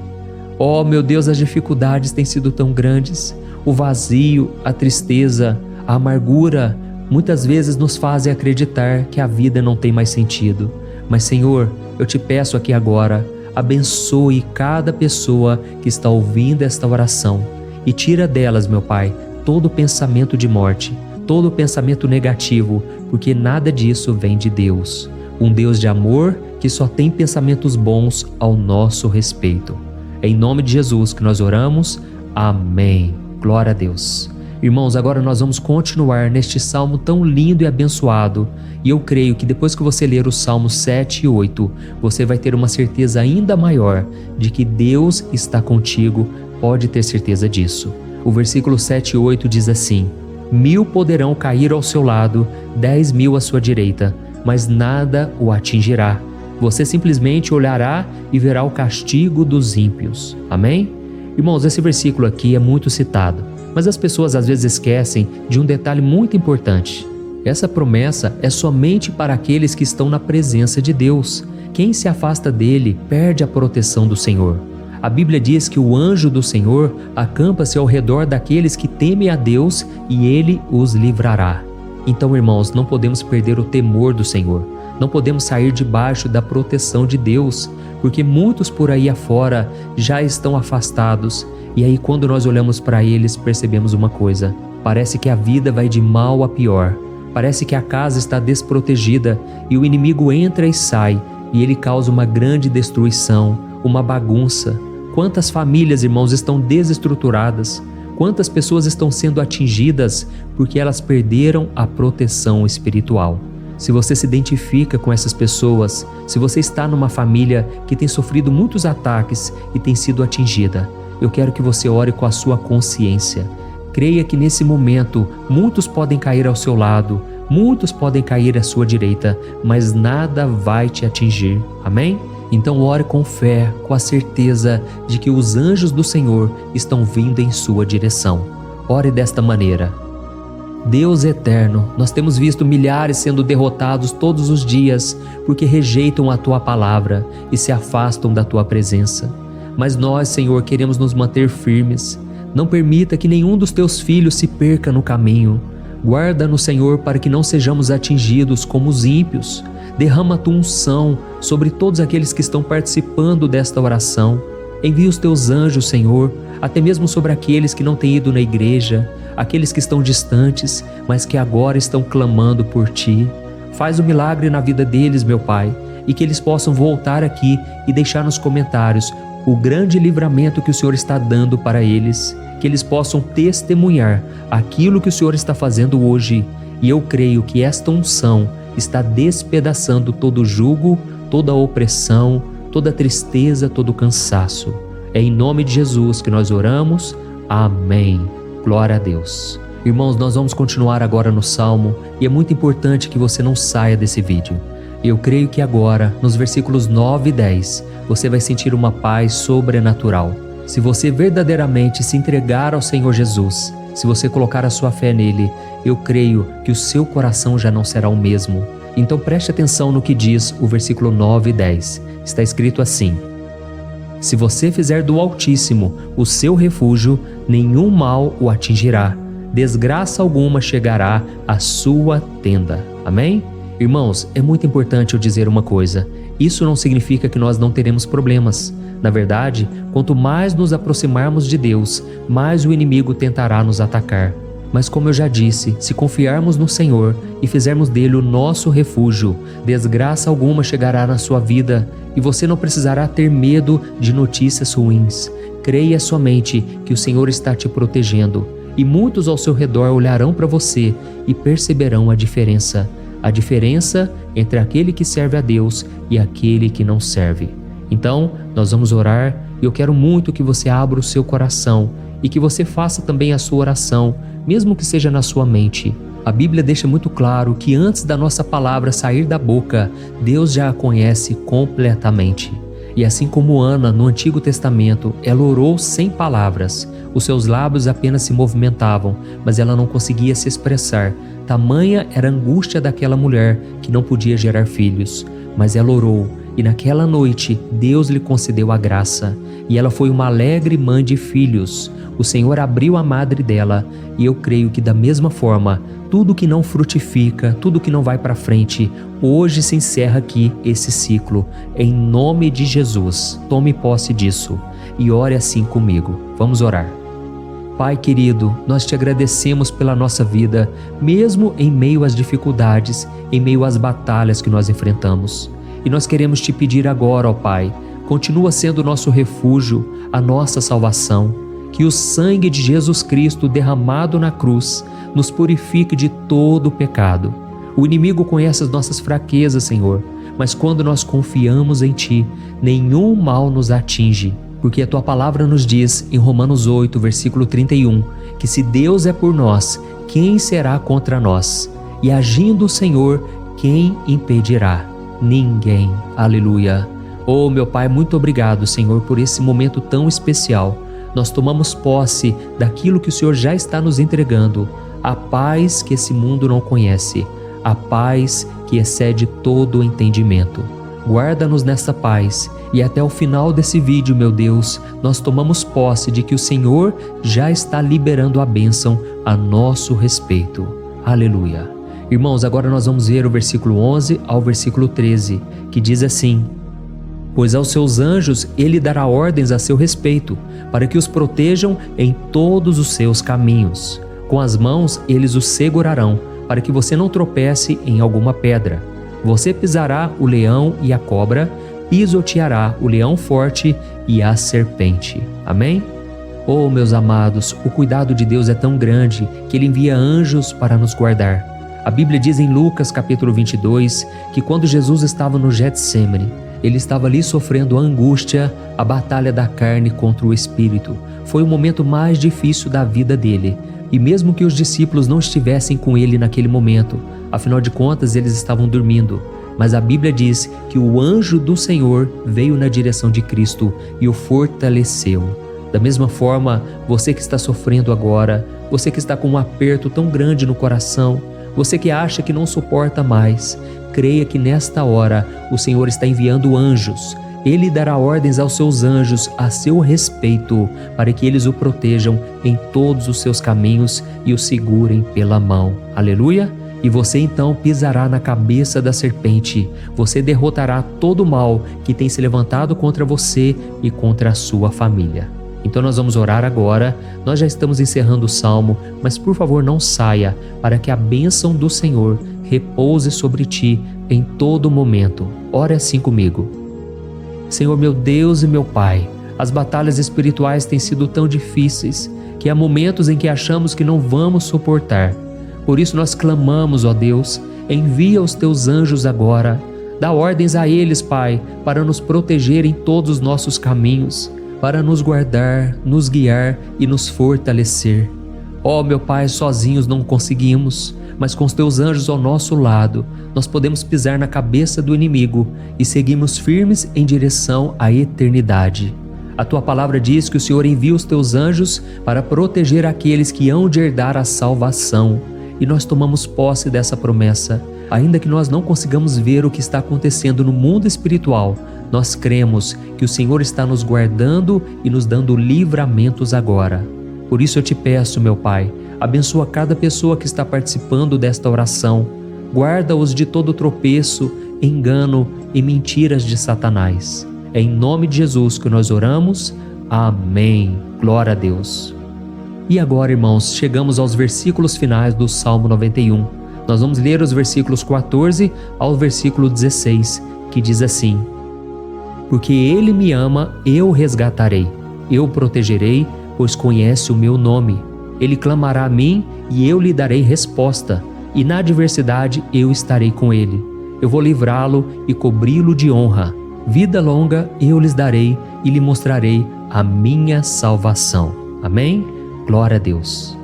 S1: Oh, meu Deus, as dificuldades têm sido tão grandes. O vazio, a tristeza, a amargura, muitas vezes nos fazem acreditar que a vida não tem mais sentido. Mas, Senhor, eu te peço aqui agora, abençoe cada pessoa que está ouvindo esta oração e tira delas, meu Pai, todo pensamento de morte, todo pensamento negativo, porque nada disso vem de Deus. Um Deus de amor que só tem pensamentos bons ao nosso respeito. É em nome de Jesus que nós oramos. Amém. Glória a Deus. Irmãos, agora nós vamos continuar neste salmo tão lindo e abençoado. E eu creio que depois que você ler os salmos 7 e 8, você vai ter uma certeza ainda maior de que Deus está contigo. Pode ter certeza disso. O versículo 7 e 8 diz assim: 1000 poderão cair ao seu lado, 10.000 à sua direita, mas nada o atingirá. Você simplesmente olhará e verá o castigo dos ímpios. Amém? Irmãos, esse versículo aqui é muito citado, mas as pessoas às vezes esquecem de um detalhe muito importante. Essa promessa é somente para aqueles que estão na presença de Deus. Quem se afasta dele perde a proteção do Senhor. A Bíblia diz que o anjo do Senhor acampa-se ao redor daqueles que temem a Deus e ele os livrará. Então, irmãos, não podemos perder o temor do Senhor. Não podemos sair debaixo da proteção de Deus, porque muitos por aí afora já estão afastados. E aí, quando nós olhamos para eles, percebemos uma coisa: parece que a vida vai de mal a pior. Parece que a casa está desprotegida e o inimigo entra e sai, e ele causa uma grande destruição, uma bagunça. Quantas famílias, irmãos, estão desestruturadas? Quantas pessoas estão sendo atingidas porque elas perderam a proteção espiritual? Se você se identifica com essas pessoas, se você está numa família que tem sofrido muitos ataques e tem sido atingida, eu quero que você ore com a sua consciência. Creia que nesse momento muitos podem cair ao seu lado, muitos podem cair à sua direita, mas nada vai te atingir. Amém? Então ore com fé, com a certeza de que os anjos do Senhor estão vindo em sua direção. Ore desta maneira: Deus eterno, nós temos visto milhares sendo derrotados todos os dias porque rejeitam a Tua palavra e se afastam da Tua presença. Mas nós, Senhor, queremos nos manter firmes. Não permita que nenhum dos Teus filhos se perca no caminho. Guarda-nos, Senhor, para que não sejamos atingidos como os ímpios. Derrama a Tua unção sobre todos aqueles que estão participando desta oração. Envia os Teus anjos, Senhor, até mesmo sobre aqueles que não têm ido na igreja, aqueles que estão distantes, mas que agora estão clamando por Ti. Faz um milagre na vida deles, meu Pai, e que eles possam voltar aqui e deixar nos comentários o grande livramento que o Senhor está dando para eles, que eles possam testemunhar aquilo que o Senhor está fazendo hoje. E eu creio que esta unção está despedaçando todo jugo, toda opressão, toda tristeza, todo cansaço. É em nome de Jesus que nós oramos. Amém. Glória a Deus. Irmãos, nós vamos continuar agora no Salmo e é muito importante que você não saia desse vídeo. Eu creio que agora, nos versículos 9 e 10, você vai sentir uma paz sobrenatural. Se você verdadeiramente se entregar ao Senhor Jesus, se você colocar a sua fé nele, eu creio que o seu coração já não será o mesmo. Então preste atenção no que diz o versículo 9 e 10. Está escrito assim: se você fizer do Altíssimo o seu refúgio, nenhum mal o atingirá, desgraça alguma chegará à sua tenda. Amém? Irmãos, é muito importante eu dizer uma coisa. Isso não significa que nós não teremos problemas. Na verdade, quanto mais nos aproximarmos de Deus, mais o inimigo tentará nos atacar. Mas como eu já disse, se confiarmos no Senhor e fizermos dele o nosso refúgio, desgraça alguma chegará na sua vida e você não precisará ter medo de notícias ruins. Creia somente que o Senhor está te protegendo e muitos ao seu redor olharão para você e perceberão a diferença entre aquele que serve a Deus e aquele que não serve. Então, nós vamos orar e eu quero muito que você abra o seu coração e que você faça também a sua oração, mesmo que seja na sua mente. A Bíblia deixa muito claro que antes da nossa palavra sair da boca, Deus já a conhece completamente. E assim como Ana, no Antigo Testamento, ela orou sem palavras. Os seus lábios apenas se movimentavam, mas ela não conseguia se expressar. Tamanha era a angústia daquela mulher que não podia gerar filhos. Mas ela orou, e naquela noite Deus lhe concedeu a graça. E ela foi uma alegre mãe de filhos. O Senhor abriu a madre dela, e eu creio que da mesma forma, tudo que não frutifica, tudo que não vai para frente, hoje se encerra aqui esse ciclo. Em nome de Jesus, tome posse disso e ore assim comigo. Vamos orar. Pai querido, nós te agradecemos pela nossa vida, mesmo em meio às dificuldades, em meio às batalhas que nós enfrentamos. E nós queremos te pedir agora, ó Pai, continua sendo o nosso refúgio, a nossa salvação. Que o sangue de Jesus Cristo derramado na cruz nos purifique de todo o pecado. O inimigo conhece as nossas fraquezas, Senhor, mas quando nós confiamos em Ti, nenhum mal nos atinge, porque a Tua palavra nos diz em Romanos 8, versículo 31, que se Deus é por nós, quem será contra nós? E agindo o Senhor, quem impedirá? Ninguém. Aleluia. Oh, meu Pai, muito obrigado, Senhor, por esse momento tão especial. Nós tomamos posse daquilo que o Senhor já está nos entregando, a paz que esse mundo não conhece, a paz que excede todo o entendimento. Guarda-nos nessa paz e até o final desse vídeo, meu Deus, nós tomamos posse de que o Senhor já está liberando a bênção a nosso respeito. Aleluia. Irmãos, agora nós vamos ver o versículo 11 ao versículo 13, que diz assim: pois aos seus anjos ele dará ordens a seu respeito, para que os protejam em todos os seus caminhos. Com as mãos eles os segurarão, para que você não tropece em alguma pedra. Você pisará o leão e a cobra, pisoteará o leão forte e a serpente. Amém? Oh, meus amados, o cuidado de Deus é tão grande que Ele envia anjos para nos guardar. A Bíblia diz em Lucas capítulo 22 que quando Jesus estava no Getsêmani, Ele estava ali sofrendo a angústia, a batalha da carne contra o espírito. Foi o momento mais difícil da vida dele. E mesmo que os discípulos não estivessem com ele naquele momento, afinal de contas eles estavam dormindo. Mas a Bíblia diz que o anjo do Senhor veio na direção de Cristo e o fortaleceu. Da mesma forma, você que está sofrendo agora, você que está com um aperto tão grande no coração, você que acha que não suporta mais, creia que nesta hora o Senhor está enviando anjos. Ele dará ordens aos seus anjos a seu respeito, para que eles o protejam em todos os seus caminhos e o segurem pela mão. Aleluia! E você então pisará na cabeça da serpente. Você derrotará todo o mal que tem se levantado contra você e contra a sua família. Então nós vamos orar agora. Nós já estamos encerrando o salmo, mas por favor não saia, para que a bênção do Senhor repouse sobre ti em todo momento. Ore assim comigo. Senhor, meu Deus e meu Pai, as batalhas espirituais têm sido tão difíceis que há momentos em que achamos que não vamos suportar. Por isso nós clamamos, ó Deus, envia os teus anjos agora. Dá ordens a eles, Pai, para nos proteger em todos os nossos caminhos, para nos guardar, nos guiar e nos fortalecer. Ó meu Pai, sozinhos não conseguimos, mas com os teus anjos ao nosso lado, nós podemos pisar na cabeça do inimigo e seguimos firmes em direção à eternidade. A tua palavra diz que o Senhor envia os teus anjos para proteger aqueles que hão de herdar a salvação. E nós tomamos posse dessa promessa. Ainda que nós não consigamos ver o que está acontecendo no mundo espiritual, nós cremos que o Senhor está nos guardando e nos dando livramentos agora. Por isso eu te peço, meu Pai, abençoa cada pessoa que está participando desta oração. Guarda-os de todo tropeço, engano e mentiras de Satanás. É em nome de Jesus que nós oramos. Amém. Glória a Deus. E agora, irmãos, chegamos aos versículos finais do Salmo 91. Nós vamos ler os versículos 14 ao versículo 16, que diz assim: Porque Ele me ama, eu o resgatarei. Eu o protegerei, pois conhece o meu nome. Ele clamará a mim e eu lhe darei resposta. E na adversidade eu estarei com ele. Eu vou livrá-lo e cobri-lo de honra. Vida longa eu lhes darei e lhe mostrarei a minha salvação. Amém? Glória a Deus.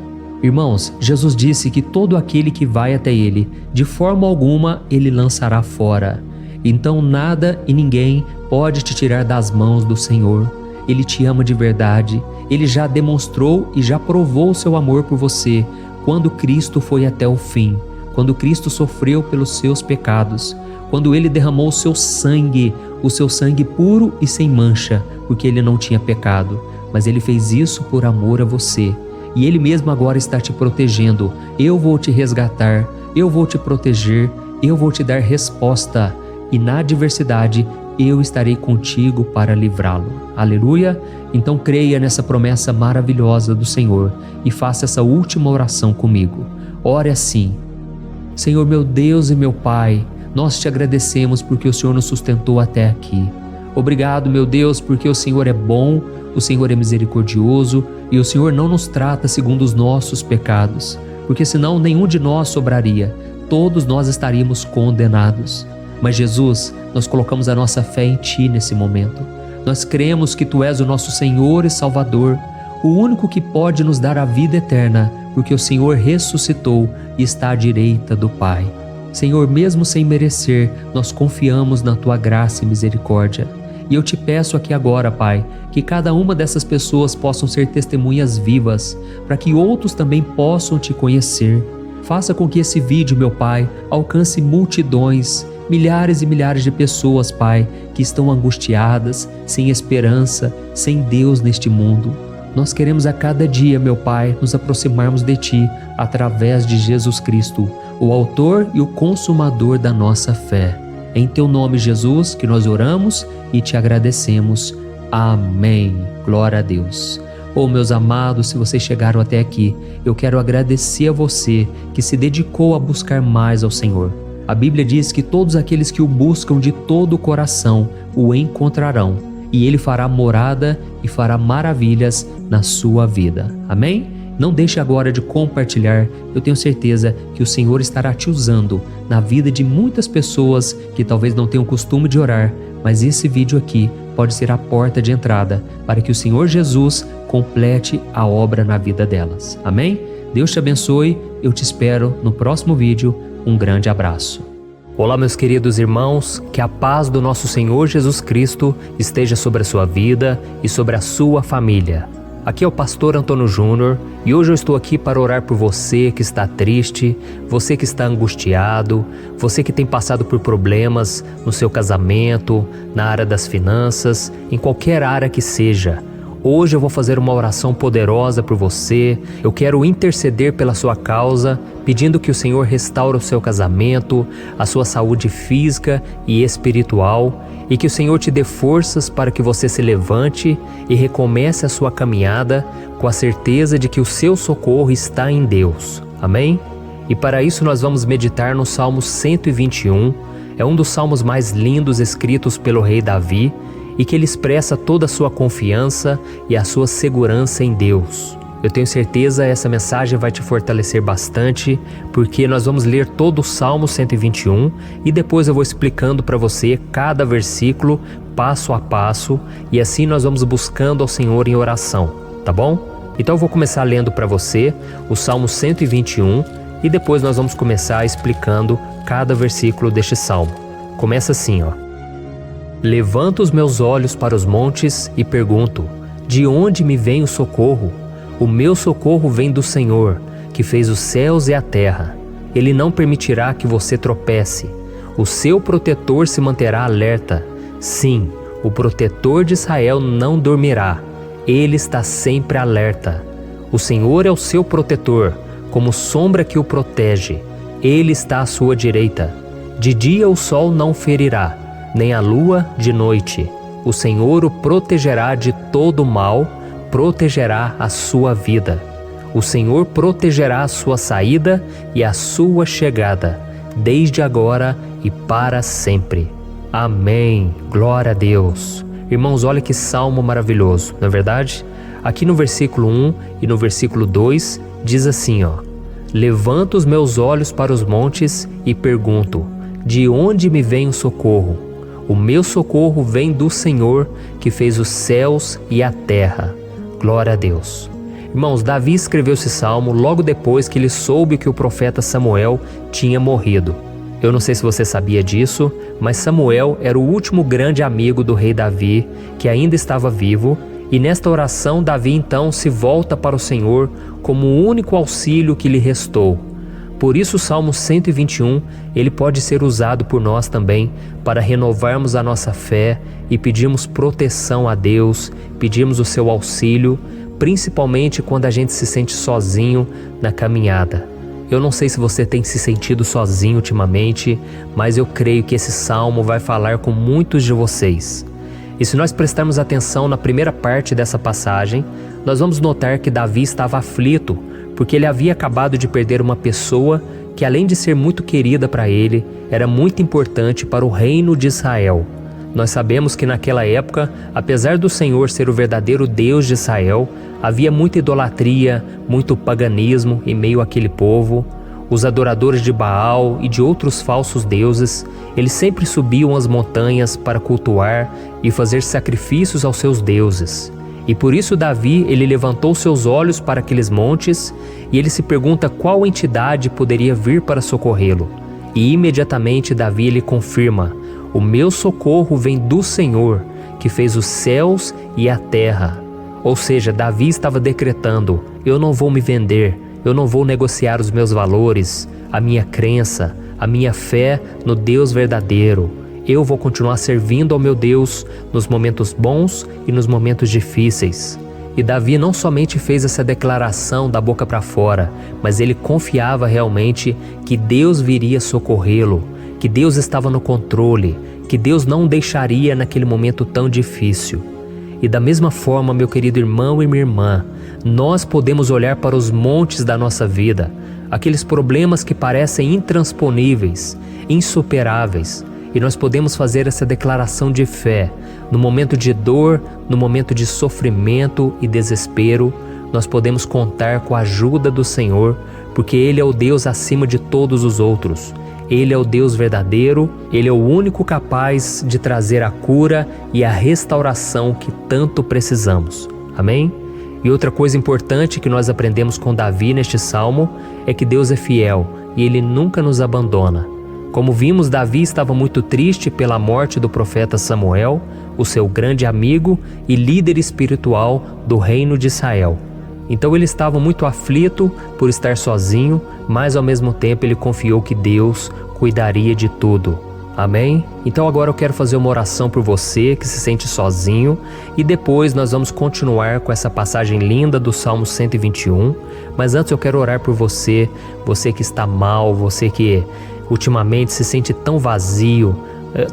S1: Irmãos, Jesus disse que todo aquele que vai até ele, de forma alguma ele lançará fora. Então nada e ninguém pode te tirar das mãos do Senhor. Ele te ama de verdade. Ele já demonstrou e já provou o seu amor por você quando Cristo foi até o fim, quando Cristo sofreu pelos seus pecados, quando Ele derramou o seu sangue puro e sem mancha, porque Ele não tinha pecado, mas Ele fez isso por amor a você. E Ele mesmo agora está te protegendo. Eu vou te resgatar, eu vou te proteger, eu vou te dar resposta, e na adversidade eu estarei contigo para livrá-lo. Aleluia! Então creia nessa promessa maravilhosa do Senhor e faça essa última oração comigo. Ore assim: Senhor meu Deus e meu Pai, nós te agradecemos porque o Senhor nos sustentou até aqui. Obrigado, meu Deus, porque o Senhor é bom, o Senhor é misericordioso e o Senhor não nos trata segundo os nossos pecados, porque senão nenhum de nós sobraria, todos nós estaríamos condenados. Mas Jesus, nós colocamos a nossa fé em Ti nesse momento. Nós cremos que Tu és o nosso Senhor e Salvador, o único que pode nos dar a vida eterna, porque o Senhor ressuscitou e está à direita do Pai. Senhor, mesmo sem merecer, nós confiamos na Tua graça e misericórdia. E eu te peço aqui agora, Pai, que cada uma dessas pessoas possam ser testemunhas vivas, para que outros também possam Te conhecer. Faça com que esse vídeo, meu Pai, alcance multidões, milhares e milhares de pessoas, Pai, que estão angustiadas, sem esperança, sem Deus neste mundo. Nós queremos a cada dia, meu Pai, nos aproximarmos de Ti através de Jesus Cristo, o autor e o consumador da nossa fé. É em Teu nome, Jesus, que nós oramos e Te agradecemos. Amém. Glória a Deus. Oh, meus amados, se vocês chegaram até aqui, eu quero agradecer a você que se dedicou a buscar mais ao Senhor. A Bíblia diz que todos aqueles que o buscam de todo o coração o encontrarão, e Ele fará morada e fará maravilhas na sua vida. Amém? Não deixe agora de compartilhar, eu tenho certeza que o Senhor estará te usando na vida de muitas pessoas que talvez não tenham costume de orar, mas esse vídeo aqui pode ser a porta de entrada para que o Senhor Jesus complete a obra na vida delas. Amém? Deus te abençoe, eu te espero no próximo vídeo. Um grande abraço. Olá, meus queridos irmãos, que a paz do nosso Senhor Jesus Cristo esteja sobre a sua vida e sobre a sua família. Aqui é o pastor Antônio Júnior e hoje eu estou aqui para orar por você que está triste, você que está angustiado, você que tem passado por problemas no seu casamento, na área das finanças, em qualquer área que seja. Hoje eu vou fazer uma oração poderosa por você. Eu quero interceder pela sua causa, pedindo que o Senhor restaure o seu casamento, a sua saúde física e espiritual, e que o Senhor te dê forças para que você se levante e recomece a sua caminhada com a certeza de que o seu socorro está em Deus. Amém? E para isso nós vamos meditar no Salmo 121. É um dos salmos mais lindos escritos pelo rei Davi, e que ele expressa toda a sua confiança e a sua segurança em Deus. Eu tenho certeza essa mensagem vai te fortalecer bastante, porque nós vamos ler todo o Salmo 121 e depois eu vou explicando para você cada versículo, passo a passo, e assim nós vamos buscando ao Senhor em oração, tá bom? Então eu vou começar lendo para você o Salmo 121 e depois nós vamos começar explicando cada versículo deste salmo. Começa assim, ó. Levanto os meus olhos para os montes e pergunto: de onde me vem o socorro? O meu socorro vem do Senhor, que fez os céus e a terra. Ele não permitirá que você tropece. O seu protetor se manterá alerta. Sim, o protetor de Israel não dormirá. Ele está sempre alerta. O Senhor é o seu protetor, como sombra que o protege. Ele está à sua direita. De dia o sol não ferirá, nem a lua de noite. O Senhor o protegerá de todo mal, protegerá a sua vida. O Senhor protegerá a sua saída e a sua chegada, desde agora e para sempre. Amém. Glória a Deus. Irmãos, olha que salmo maravilhoso, não é verdade? Aqui no versículo 1 e no versículo 2 diz assim, Levanto os meus olhos para os montes e pergunto: de onde me vem o socorro? O meu socorro vem do Senhor, que fez os céus e a terra. Glória a Deus. Irmãos, Davi escreveu esse salmo logo depois que ele soube que o profeta Samuel tinha morrido. Eu não sei se você sabia disso, mas Samuel era o último grande amigo do rei Davi, que ainda estava vivo, e nesta oração Davi então se volta para o Senhor como o único auxílio que lhe restou. Por isso o Salmo 121, ele pode ser usado por nós também para renovarmos a nossa fé e pedirmos proteção a Deus, pedirmos o seu auxílio, principalmente quando a gente se sente sozinho na caminhada. Eu não sei se você tem se sentido sozinho ultimamente, mas eu creio que esse salmo vai falar com muitos de vocês. E se nós prestarmos atenção na primeira parte dessa passagem, nós vamos notar que Davi estava aflito, porque ele havia acabado de perder uma pessoa que, além de ser muito querida para ele, era muito importante para o reino de Israel. Nós sabemos que naquela época, apesar do Senhor ser o verdadeiro Deus de Israel, havia muita idolatria, muito paganismo em meio àquele povo. Os adoradores de Baal e de outros falsos deuses, eles sempre subiam as montanhas para cultuar e fazer sacrifícios aos seus deuses. E por isso Davi, ele levantou seus olhos para aqueles montes e ele se pergunta qual entidade poderia vir para socorrê-lo. E imediatamente Davi, ele confirma: o meu socorro vem do Senhor, que fez os céus e a terra. Ou seja, Davi estava decretando: eu não vou me vender, eu não vou negociar os meus valores, a minha crença, a minha fé no Deus verdadeiro. Eu vou continuar servindo ao meu Deus nos momentos bons e nos momentos difíceis. E Davi não somente fez essa declaração da boca para fora, mas ele confiava realmente que Deus viria socorrê-lo, que Deus estava no controle, que Deus não o deixaria naquele momento tão difícil. E da mesma forma, meu querido irmão e minha irmã, nós podemos olhar para os montes da nossa vida, aqueles problemas que parecem intransponíveis, insuperáveis, e nós podemos fazer essa declaração de fé. No momento de dor, no momento de sofrimento e desespero, nós podemos contar com a ajuda do Senhor, porque Ele é o Deus acima de todos os outros. Ele é o Deus verdadeiro, Ele é o único capaz de trazer a cura e a restauração que tanto precisamos. Amém? E outra coisa importante que nós aprendemos com Davi neste salmo é que Deus é fiel e Ele nunca nos abandona. Como vimos, Davi estava muito triste pela morte do profeta Samuel, o seu grande amigo e líder espiritual do reino de Israel. Então ele estava muito aflito por estar sozinho, mas ao mesmo tempo ele confiou que Deus cuidaria de tudo. Amém? Então agora eu quero fazer uma oração por você que se sente sozinho e depois nós vamos continuar com essa passagem linda do Salmo 121. Mas antes eu quero orar por você, você que está mal, você que ultimamente se sente tão vazio,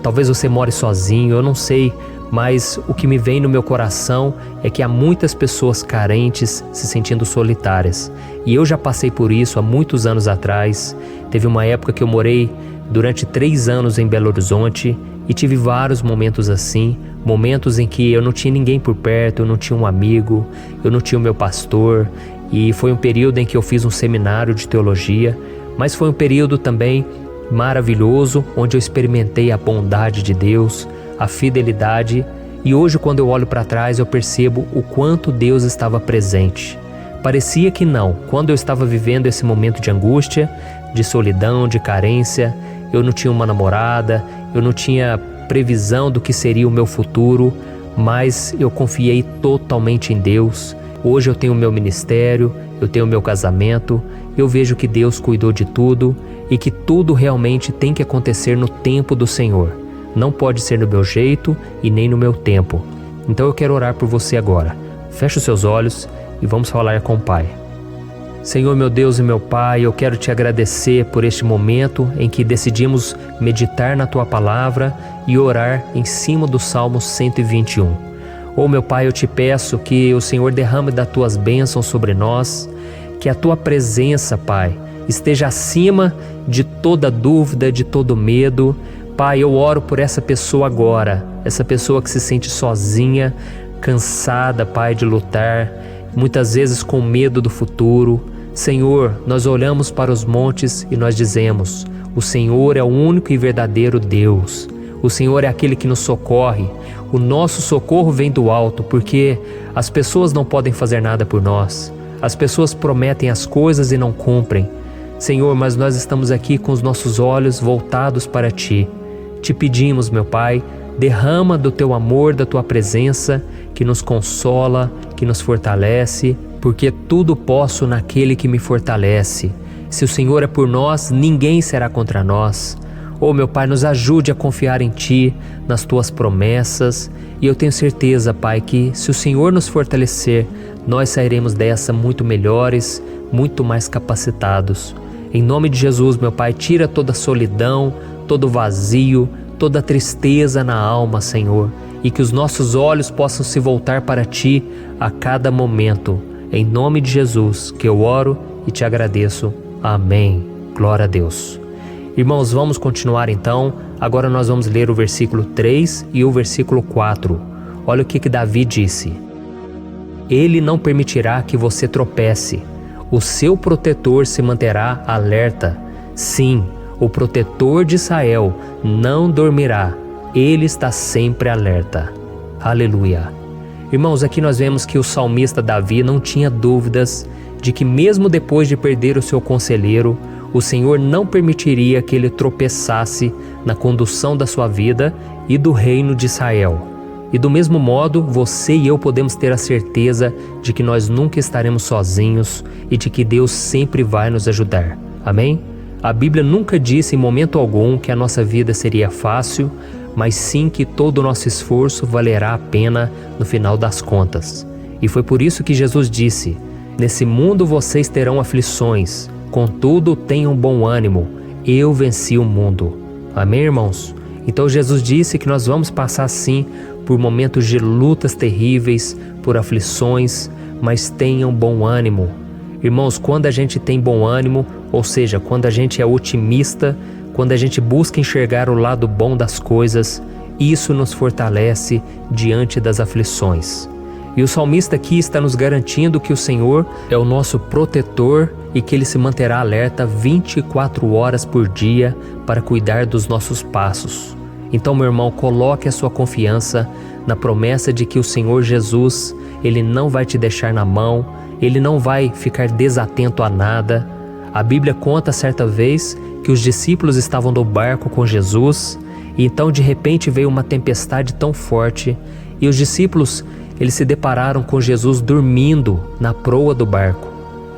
S1: talvez você more sozinho, eu não sei, mas o que me vem no meu coração é que há muitas pessoas carentes se sentindo solitárias. E eu já passei por isso há muitos anos atrás. Teve uma época que eu morei durante 3 anos em Belo Horizonte e tive vários momentos assim, momentos em que eu não tinha ninguém por perto, eu não tinha um amigo, eu não tinha o meu pastor, e foi um período em que eu fiz um seminário de teologia, mas foi um período também maravilhoso, onde eu experimentei a bondade de Deus, a fidelidade, e hoje quando eu olho para trás eu percebo o quanto Deus estava presente. Parecia que não, quando eu estava vivendo esse momento de angústia, de solidão, de carência, eu não tinha uma namorada, eu não tinha previsão do que seria o meu futuro, mas eu confiei totalmente em Deus. Hoje eu tenho o meu ministério, eu tenho o meu casamento, eu vejo que Deus cuidou de tudo e que tudo realmente tem que acontecer no tempo do Senhor. Não pode ser no meu jeito e nem no meu tempo. Então eu quero orar por você agora. Feche os seus olhos e vamos falar com o Pai. Senhor, meu Deus e meu Pai, eu quero te agradecer por este momento em que decidimos meditar na Tua Palavra e orar em cima do Salmo 121. Oh, meu Pai, eu te peço que o Senhor derrame das Tuas bênçãos sobre nós, que a Tua presença, Pai, esteja acima de toda dúvida, de todo medo. Pai, eu oro por essa pessoa agora, essa pessoa que se sente sozinha, cansada, Pai, de lutar, muitas vezes com medo do futuro. Senhor, nós olhamos para os montes e nós dizemos: o Senhor é o único e verdadeiro Deus. O Senhor é aquele que nos socorre. O nosso socorro vem do alto, porque as pessoas não podem fazer nada por nós. As pessoas prometem as coisas e não cumprem. Senhor, mas nós estamos aqui com os nossos olhos voltados para Ti. Te pedimos, meu Pai, derrama do Teu amor, da Tua presença, que nos consola, que nos fortalece, porque tudo posso naquele que me fortalece. Se o Senhor é por nós, ninguém será contra nós. Oh, meu Pai, nos ajude a confiar em Ti, nas Tuas promessas, e eu tenho certeza, Pai, que se o Senhor nos fortalecer, nós sairemos dessa muito melhores, muito mais capacitados. Em nome de Jesus, meu Pai, tira toda a solidão, todo o vazio, toda a tristeza na alma, Senhor, e que os nossos olhos possam se voltar para Ti a cada momento. Em nome de Jesus que eu oro e te agradeço. Amém. Glória a Deus. Irmãos, vamos continuar então. Agora nós vamos ler o versículo 3 e o versículo 4. Olha o que Davi disse. Ele não permitirá que você tropece. O seu protetor se manterá alerta. Sim, o protetor de Israel não dormirá. Ele está sempre alerta. Aleluia. Irmãos, aqui nós vemos que o salmista Davi não tinha dúvidas de que mesmo depois de perder o seu conselheiro, o Senhor não permitiria que ele tropeçasse na condução da sua vida e do reino de Israel. E do mesmo modo, você e eu podemos ter a certeza de que nós nunca estaremos sozinhos e de que Deus sempre vai nos ajudar. Amém? A Bíblia nunca disse em momento algum que a nossa vida seria fácil, mas sim que todo o nosso esforço valerá a pena no final das contas. E foi por isso que Jesus disse: nesse mundo vocês terão aflições, contudo tenham bom ânimo, eu venci o mundo. Amém, irmãos? Então Jesus disse que nós vamos passar sim por momentos de lutas terríveis, por aflições, mas tenham bom ânimo. Irmãos, quando a gente tem bom ânimo, ou seja, quando a gente é otimista, quando a gente busca enxergar o lado bom das coisas, isso nos fortalece diante das aflições. E o salmista aqui está nos garantindo que o Senhor é o nosso protetor e que Ele se manterá alerta 24 horas por dia para cuidar dos nossos passos. Então, meu irmão, coloque a sua confiança na promessa de que o Senhor Jesus, Ele não vai te deixar na mão, Ele não vai ficar desatento a nada. A Bíblia conta certa vez que os discípulos estavam no barco com Jesus e então de repente veio uma tempestade tão forte e os discípulos eles se depararam com Jesus dormindo na proa do barco.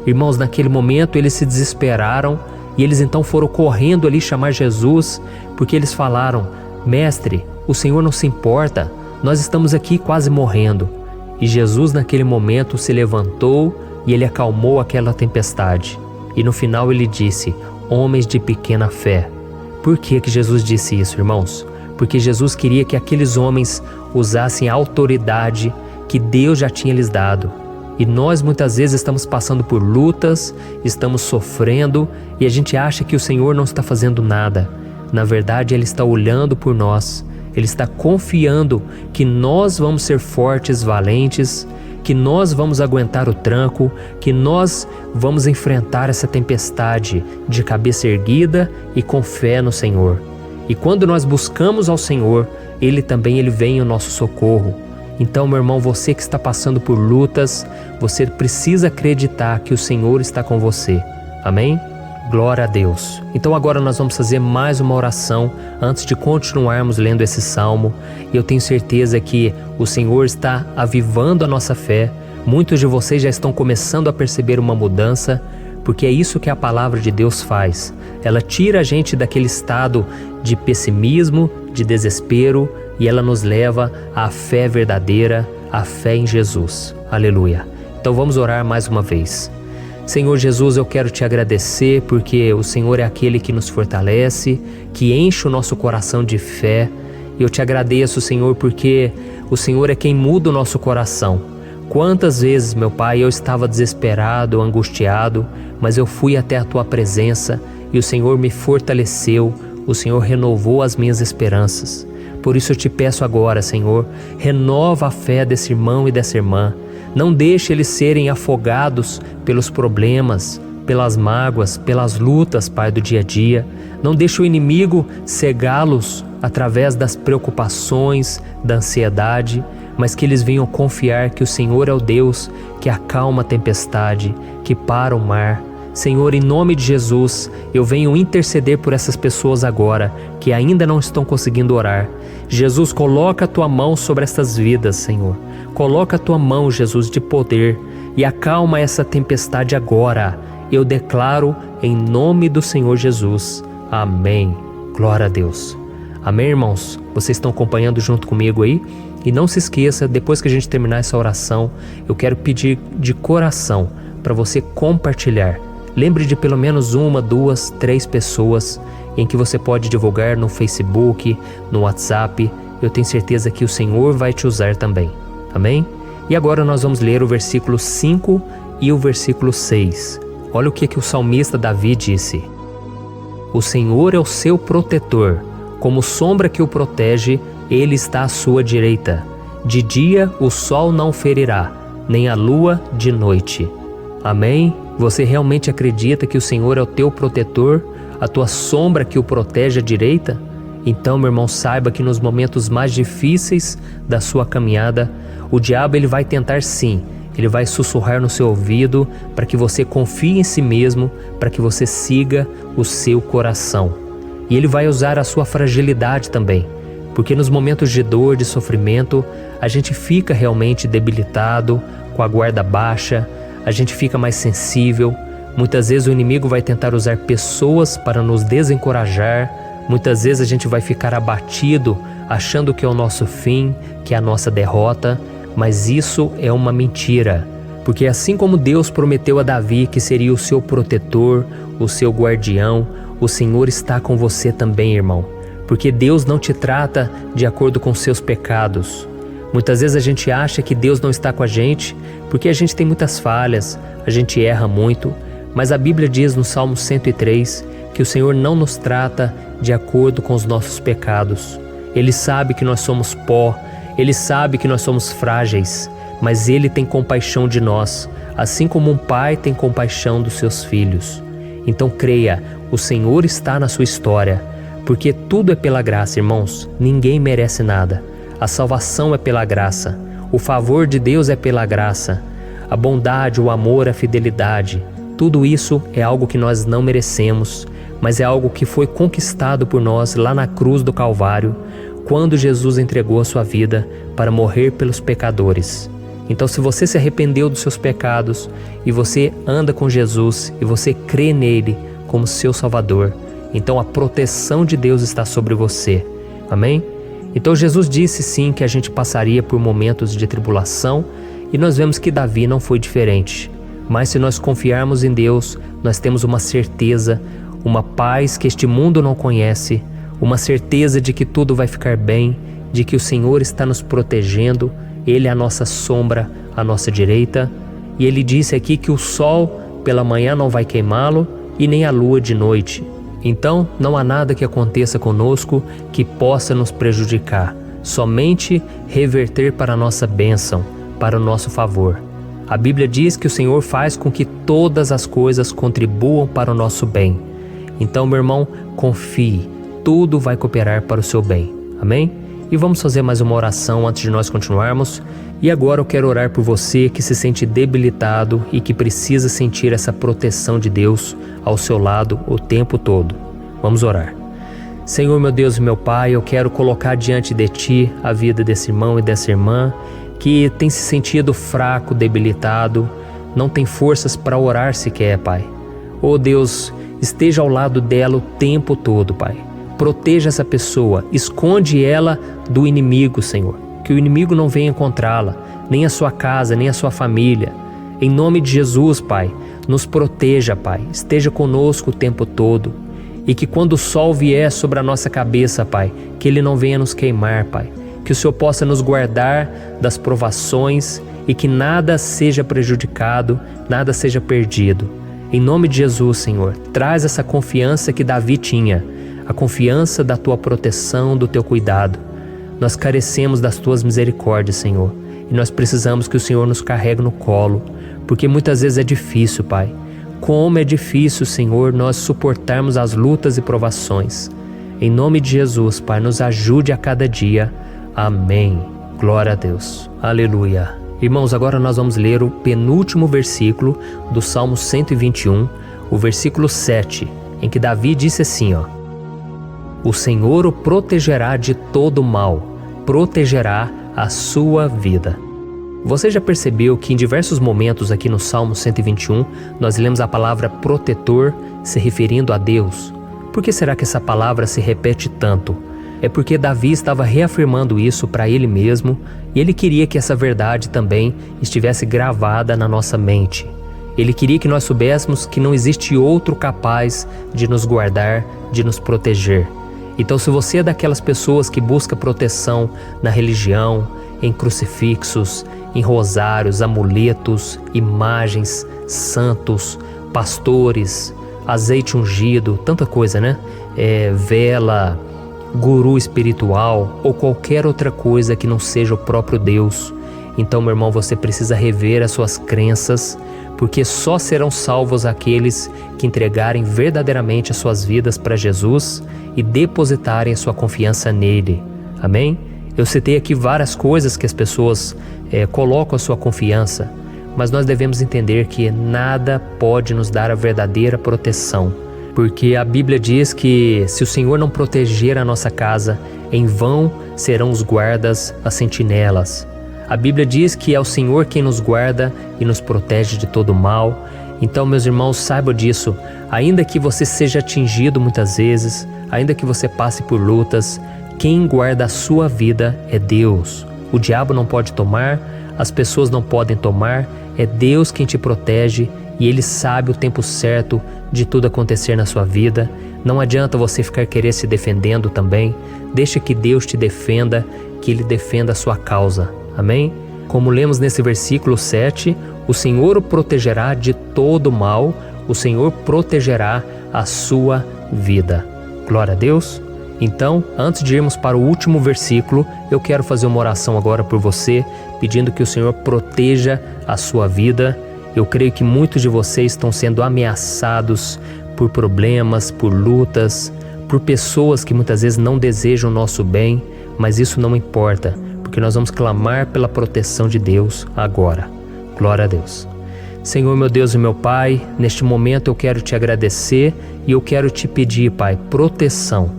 S1: Irmãos, naquele momento eles se desesperaram e eles então foram correndo ali chamar Jesus, porque eles falaram: Mestre, o Senhor não se importa, nós estamos aqui quase morrendo. E Jesus naquele momento se levantou e Ele acalmou aquela tempestade. E no final Ele disse: homens de pequena fé. Por que Jesus disse isso, irmãos? Porque Jesus queria que aqueles homens usassem a autoridade que Deus já tinha lhes dado. E nós muitas vezes estamos passando por lutas, estamos sofrendo e a gente acha que o Senhor não está fazendo nada. Na verdade, Ele está olhando por nós. Ele está confiando que nós vamos ser fortes, valentes, que nós vamos aguentar o tranco, que nós vamos enfrentar essa tempestade de cabeça erguida e com fé no Senhor. E quando nós buscamos ao Senhor, Ele vem em nosso socorro. Então, meu irmão, você que está passando por lutas, você precisa acreditar que o Senhor está com você. Amém? Glória a Deus. Então agora nós vamos fazer mais uma oração antes de continuarmos lendo esse salmo. E eu tenho certeza que o Senhor está avivando a nossa fé. Muitos de vocês já estão começando a perceber uma mudança, porque é isso que a palavra de Deus faz. Ela tira a gente daquele estado de pessimismo, de desespero, e ela nos leva à fé verdadeira, à fé em Jesus. Aleluia. Então vamos orar mais uma vez. Senhor Jesus, eu quero te agradecer porque o Senhor é aquele que nos fortalece, que enche o nosso coração de fé. Eu te agradeço, Senhor, porque o Senhor é quem muda o nosso coração. Quantas vezes, meu Pai, eu estava desesperado, angustiado, mas eu fui até a Tua presença e o Senhor me fortaleceu, o Senhor renovou as minhas esperanças. Por isso eu te peço agora, Senhor, renova a fé desse irmão e dessa irmã. Não deixe eles serem afogados pelos problemas, pelas mágoas, pelas lutas, Pai, do dia a dia. Não deixe o inimigo cegá-los através das preocupações, da ansiedade, mas que eles venham confiar que o Senhor é o Deus que acalma a tempestade, que para o mar. Senhor, em nome de Jesus, eu venho interceder por essas pessoas agora que ainda não estão conseguindo orar. Jesus, coloca a Tua mão sobre essas vidas, Senhor. Coloca a Tua mão, Jesus, de poder e acalma essa tempestade agora. Eu declaro em nome do Senhor Jesus. Amém. Glória a Deus. Amém, irmãos? Vocês estão acompanhando junto comigo aí? E não se esqueça, depois que a gente terminar essa oração, eu quero pedir de coração para você compartilhar. Lembre de pelo menos 1, 2, 3 pessoas em que você pode divulgar no Facebook, no WhatsApp. Eu tenho certeza que o Senhor vai te usar também. Amém? E agora nós vamos ler o versículo 5 e o versículo 6. Olha o que o salmista Davi disse. O Senhor é o seu protetor, como sombra que o protege, Ele está à sua direita. De dia o sol não ferirá, nem a lua de noite. Amém? Você realmente acredita que o Senhor é o teu protetor, a tua sombra que o protege à direita? Então, meu irmão, saiba que nos momentos mais difíceis da sua caminhada, o diabo ele vai tentar sim, ele vai sussurrar no seu ouvido para que você confie em si mesmo, para que você siga o seu coração. E ele vai usar a sua fragilidade também, porque nos momentos de dor, de sofrimento, a gente fica realmente debilitado, com a guarda baixa, a gente fica mais sensível. Muitas vezes o inimigo vai tentar usar pessoas para nos desencorajar. Muitas vezes a gente vai ficar abatido, achando que é o nosso fim, que é a nossa derrota. Mas isso é uma mentira. Porque assim como Deus prometeu a Davi que seria o seu protetor, o seu guardião, o Senhor está com você também, irmão. Porque Deus não te trata de acordo com seus pecados. Muitas vezes a gente acha que Deus não está com a gente porque a gente tem muitas falhas, a gente erra muito, mas a Bíblia diz no Salmo 103 que o Senhor não nos trata de acordo com os nossos pecados. Ele sabe que nós somos pó, Ele sabe que nós somos frágeis, mas Ele tem compaixão de nós, assim como um pai tem compaixão dos seus filhos. Então creia, o Senhor está na sua história, porque tudo é pela graça, irmãos, ninguém merece nada. A salvação é pela graça, o favor de Deus é pela graça, a bondade, o amor, a fidelidade, tudo isso é algo que nós não merecemos, mas é algo que foi conquistado por nós lá na cruz do Calvário, quando Jesus entregou a sua vida para morrer pelos pecadores. Então, se você se arrependeu dos seus pecados e você anda com Jesus e você crê nele como seu Salvador, então a proteção de Deus está sobre você. Amém? Então Jesus disse sim que a gente passaria por momentos de tribulação e nós vemos que Davi não foi diferente. Mas se nós confiarmos em Deus, nós temos uma certeza, uma paz que este mundo não conhece, uma certeza de que tudo vai ficar bem, de que o Senhor está nos protegendo, Ele é a nossa sombra, a nossa direita. E Ele disse aqui que o sol pela manhã não vai queimá-lo e nem a lua de noite. Então, não há nada que aconteça conosco que possa nos prejudicar, somente reverter para a nossa bênção, para o nosso favor. A Bíblia diz que o Senhor faz com que todas as coisas contribuam para o nosso bem. Então, meu irmão, confie, tudo vai cooperar para o seu bem. Amém? E vamos fazer mais uma oração antes de nós continuarmos. E agora eu quero orar por você que se sente debilitado e que precisa sentir essa proteção de Deus ao seu lado o tempo todo. Vamos orar. Senhor, meu Deus e meu Pai, eu quero colocar diante de Ti a vida desse irmão e dessa irmã que tem se sentido fraco, debilitado, não tem forças para orar sequer, Pai. Oh Deus, esteja ao lado dela o tempo todo, Pai. Proteja essa pessoa, esconde ela do inimigo, Senhor. Que o inimigo não venha encontrá-la, nem a sua casa, nem a sua família. Em nome de Jesus, Pai, nos proteja, Pai. Esteja conosco o tempo todo. E que quando o sol vier sobre a nossa cabeça, Pai, que ele não venha nos queimar, Pai. Que o Senhor possa nos guardar das provações e que nada seja prejudicado, nada seja perdido. Em nome de Jesus, Senhor, traz essa confiança que Davi tinha, a confiança da Tua proteção, do Teu cuidado. Nós carecemos das Tuas misericórdias, Senhor, e nós precisamos que o Senhor nos carregue no colo, porque muitas vezes é difícil, Pai. Como é difícil, Senhor, nós suportarmos as lutas e provações. Em nome de Jesus, Pai, nos ajude a cada dia. Amém. Glória a Deus. Aleluia. Irmãos, agora nós vamos ler o penúltimo versículo do Salmo 121, o versículo 7, em que Davi disse assim, O Senhor o protegerá de todo mal, protegerá a sua vida. Você já percebeu que em diversos momentos aqui no Salmo 121, nós lemos a palavra protetor se referindo a Deus? Por que será que essa palavra se repete tanto? É porque Davi estava reafirmando isso para ele mesmo e ele queria que essa verdade também estivesse gravada na nossa mente. Ele queria que nós soubéssemos que não existe outro capaz de nos guardar, de nos proteger. Então, se você é daquelas pessoas que busca proteção na religião, em crucifixos, em rosários, amuletos, imagens, santos, pastores, azeite ungido, tanta coisa, né? Vela, guru espiritual ou qualquer outra coisa que não seja o próprio Deus. Então, meu irmão, você precisa rever as suas crenças, porque só serão salvos aqueles que entregarem verdadeiramente as suas vidas para Jesus e depositarem a sua confiança nele. Amém? Eu citei aqui várias coisas que as pessoas colocam a sua confiança, mas nós devemos entender que nada pode nos dar a verdadeira proteção, porque a Bíblia diz que se o Senhor não proteger a nossa casa, em vão serão os guardas, as sentinelas. A Bíblia diz que é o Senhor quem nos guarda e nos protege de todo mal. Então, meus irmãos, saibam disso. Ainda que você seja atingido muitas vezes, ainda que você passe por lutas, quem guarda a sua vida é Deus. O diabo não pode tomar, as pessoas não podem tomar, é Deus quem te protege e Ele sabe o tempo certo de tudo acontecer na sua vida. Não adianta você ficar querer se defendendo também. Deixa que Deus te defenda, que Ele defenda a sua causa. Amém? Como lemos nesse versículo 7, o Senhor o protegerá de todo mal, o Senhor protegerá a sua vida. Glória a Deus. Então, antes de irmos para o último versículo, eu quero fazer uma oração agora por você, pedindo que o Senhor proteja a sua vida. Eu creio que muitos de vocês estão sendo ameaçados por problemas, por lutas, por pessoas que muitas vezes não desejam o nosso bem, mas isso não importa, porque nós vamos clamar pela proteção de Deus agora. Glória a Deus. Senhor, meu Deus e meu Pai, neste momento eu quero te agradecer e eu quero te pedir, Pai, proteção.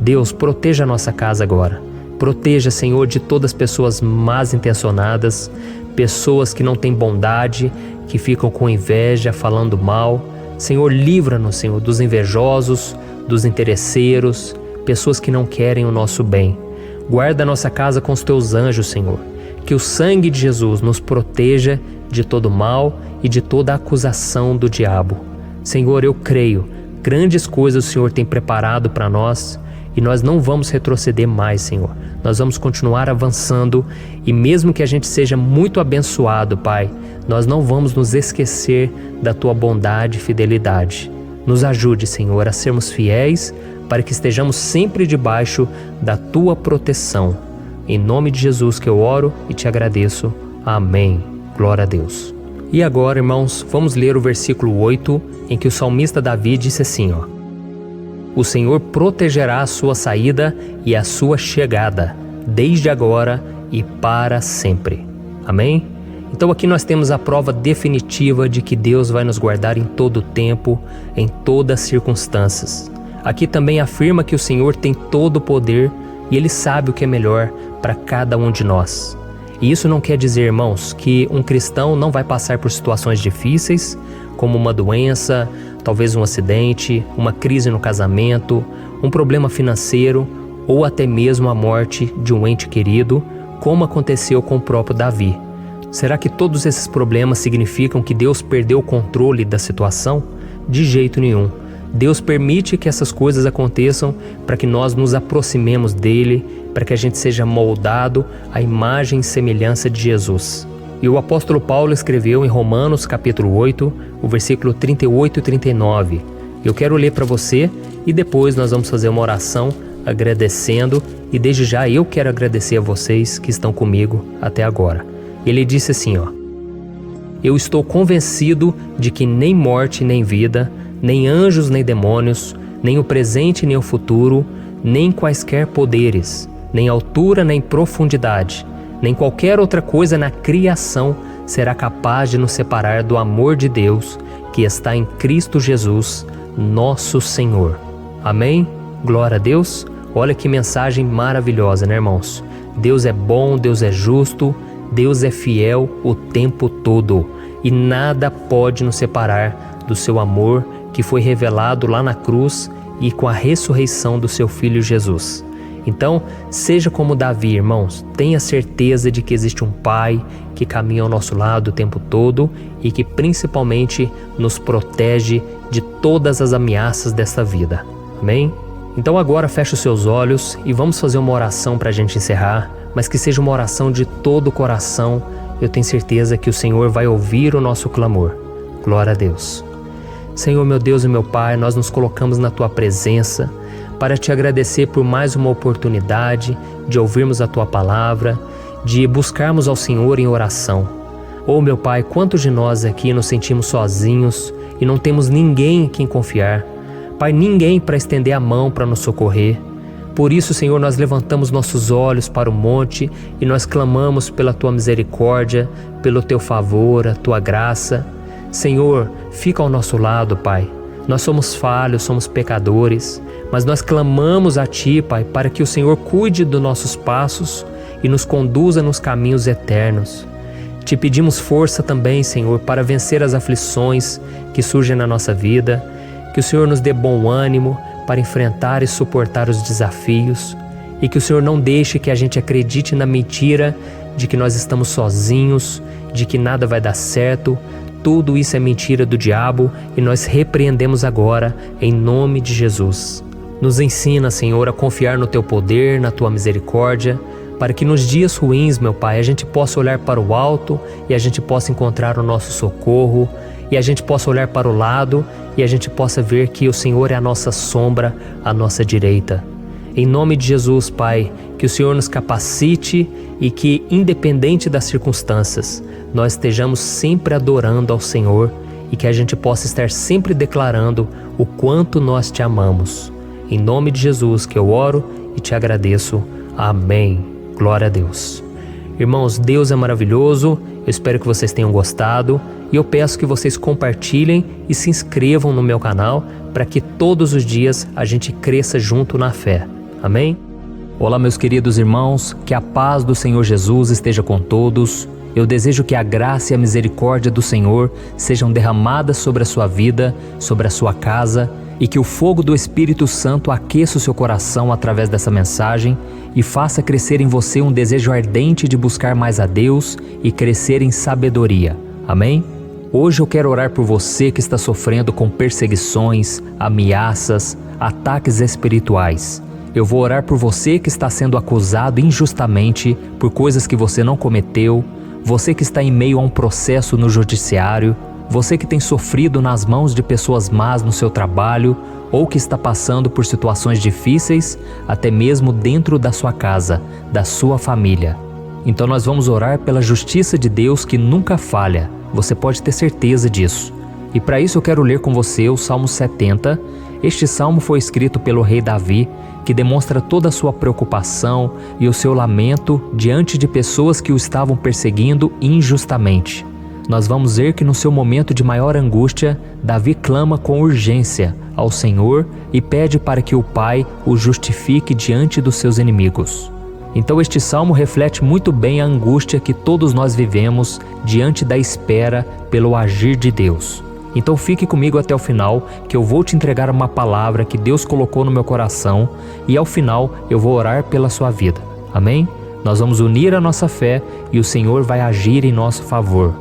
S1: Deus, proteja a nossa casa agora. Proteja, Senhor, de todas as pessoas más intencionadas, pessoas que não têm bondade, que ficam com inveja, falando mal. Senhor, livra-nos, Senhor, dos invejosos, dos interesseiros, pessoas que não querem o nosso bem. Guarda a nossa casa com os teus anjos, Senhor. Que o sangue de Jesus nos proteja de todo mal e de toda acusação do diabo. Senhor, eu creio, grandes coisas o Senhor tem preparado para nós e nós não vamos retroceder mais, Senhor. Nós vamos continuar avançando e mesmo que a gente seja muito abençoado, Pai, nós não vamos nos esquecer da Tua bondade e fidelidade. Nos ajude, Senhor, a sermos fiéis para que estejamos sempre debaixo da Tua proteção. Em nome de Jesus que eu oro e te agradeço. Amém. Glória a Deus. E agora, irmãos, vamos ler o versículo 8, em que o salmista Davi disse assim, O Senhor protegerá a sua saída e a sua chegada,
S2: desde agora e para sempre. Amém? Então aqui nós temos a prova definitiva de que Deus vai nos guardar em todo o tempo, em todas as circunstâncias. Aqui também afirma que o Senhor tem todo o poder e Ele sabe o que é melhor para cada um de nós. E isso não quer dizer, irmãos, que um cristão não vai passar por situações difíceis, como uma doença, talvez um acidente, uma crise no casamento, um problema financeiro ou até mesmo a morte de um ente querido, como aconteceu com o próprio Davi. Será que todos esses problemas significam que Deus perdeu o controle da situação? De jeito nenhum. Deus permite que essas coisas aconteçam para que nós nos aproximemos dele, para que a gente seja moldado à imagem e semelhança de Jesus. E o apóstolo Paulo escreveu em Romanos capítulo 8, o versículo 38 e 39. Eu quero ler para você e depois nós vamos fazer uma oração agradecendo, e desde já eu quero agradecer a vocês que estão comigo até agora. Ele disse assim, eu estou convencido de que nem morte nem vida, nem anjos nem demônios, nem o presente nem o futuro, nem quaisquer poderes, nem altura nem profundidade, nem qualquer outra coisa na criação será capaz de nos separar do amor de Deus que está em Cristo Jesus, nosso Senhor. Amém? Glória a Deus. Olha que mensagem maravilhosa, né, irmãos? Deus é bom, Deus é justo, Deus é fiel o tempo todo e nada pode nos separar do seu amor que foi revelado lá na cruz e com a ressurreição do seu Filho Jesus. Então, seja como Davi, irmãos, tenha certeza de que existe um Pai que caminha ao nosso lado o tempo todo e que principalmente nos protege de todas as ameaças dessa vida. Amém? Então agora feche os seus olhos e vamos fazer uma oração para a gente encerrar, mas que seja uma oração de todo o coração. Eu tenho certeza que o Senhor vai ouvir o nosso clamor. Glória a Deus. Senhor, meu Deus e meu Pai, nós nos colocamos na Tua presença para Te agradecer por mais uma oportunidade de ouvirmos a Tua palavra, de buscarmos ao Senhor em oração. Oh, meu Pai, quantos de nós aqui nos sentimos sozinhos e não temos ninguém em quem confiar. Pai, ninguém para estender a mão para nos socorrer. Por isso, Senhor, nós levantamos nossos olhos para o monte e nós clamamos pela Tua misericórdia, pelo Teu favor, a Tua graça. Senhor, fica ao nosso lado, Pai. Nós somos falhos, somos pecadores, mas nós clamamos a Ti, Pai, para que o Senhor cuide dos nossos passos e nos conduza nos caminhos eternos. Te pedimos força também, Senhor, para vencer as aflições que surgem na nossa vida, que o Senhor nos dê bom ânimo para enfrentar e suportar os desafios e que o Senhor não deixe que a gente acredite na mentira de que nós estamos sozinhos, de que nada vai dar certo. Tudo isso é mentira do diabo e nós repreendemos agora em nome de Jesus. Nos ensina, Senhor, a confiar no Teu poder, na Tua misericórdia, para que nos dias ruins, meu Pai, a gente possa olhar para o alto e a gente possa encontrar o nosso socorro, e a gente possa olhar para o lado e a gente possa ver que o Senhor é a nossa sombra, a nossa direita. Em nome de Jesus, Pai, que o Senhor nos capacite e que, independente das circunstâncias, nós estejamos sempre adorando ao Senhor e que a gente possa estar sempre declarando o quanto nós Te amamos. Em nome de Jesus que eu oro e Te agradeço. Amém. Glória a Deus. Irmãos, Deus é maravilhoso. Eu espero que vocês tenham gostado e eu peço que vocês compartilhem e se inscrevam no meu canal para que todos os dias a gente cresça junto na fé. Amém?
S1: Olá, meus queridos irmãos, que a paz do Senhor Jesus esteja com todos. Eu desejo que a graça e a misericórdia do Senhor sejam derramadas sobre a sua vida, sobre a sua casa, e que o fogo do Espírito Santo aqueça o seu coração através dessa mensagem e faça crescer em você um desejo ardente de buscar mais a Deus e crescer em sabedoria. Amém? Hoje eu quero orar por você que está sofrendo com perseguições, ameaças, ataques espirituais. Eu vou orar por você que está sendo acusado injustamente por coisas que você não cometeu, você que está em meio a um processo no judiciário, você que tem sofrido nas mãos de pessoas más no seu trabalho ou que está passando por situações difíceis, até mesmo dentro da sua casa, da sua família. Então nós vamos orar pela justiça de Deus que nunca falha, você pode ter certeza disso. E para isso eu quero ler com você o Salmo 70. Este salmo foi escrito pelo rei Davi
S2: que demonstra toda a sua preocupação e o seu lamento diante de pessoas que o estavam perseguindo injustamente. Nós vamos ver que no seu momento de maior angústia, Davi clama com urgência ao Senhor e pede para que o Pai o justifique diante dos seus inimigos. Então este salmo reflete muito bem a angústia que todos nós vivemos diante da espera pelo agir de Deus. Então fique comigo até o final, que eu vou te entregar uma palavra que Deus colocou no meu coração e ao final eu vou orar pela sua vida. Amém? Nós vamos unir a nossa fé e o Senhor vai agir em nosso favor.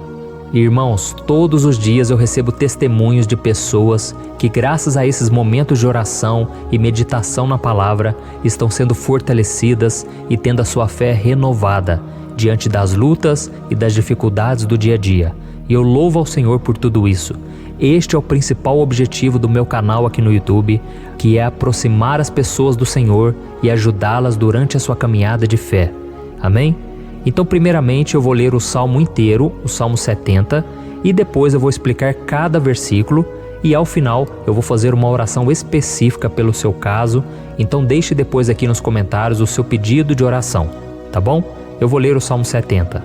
S2: Irmãos, todos os dias eu recebo testemunhos de pessoas que, graças a esses momentos de oração e meditação na palavra, estão sendo fortalecidas e tendo a sua fé renovada diante das lutas e das dificuldades do dia a dia. E eu louvo ao Senhor por tudo isso. Este é o principal objetivo do meu canal aqui no YouTube, que é aproximar as pessoas do Senhor e ajudá-las durante a sua caminhada de fé. Amém? Então, primeiramente, eu vou ler o Salmo inteiro, o Salmo 70, e depois eu vou explicar cada versículo e ao final eu vou fazer uma oração específica pelo seu caso. Então deixe depois aqui nos comentários o seu pedido de oração, tá bom? Eu vou ler o Salmo 70.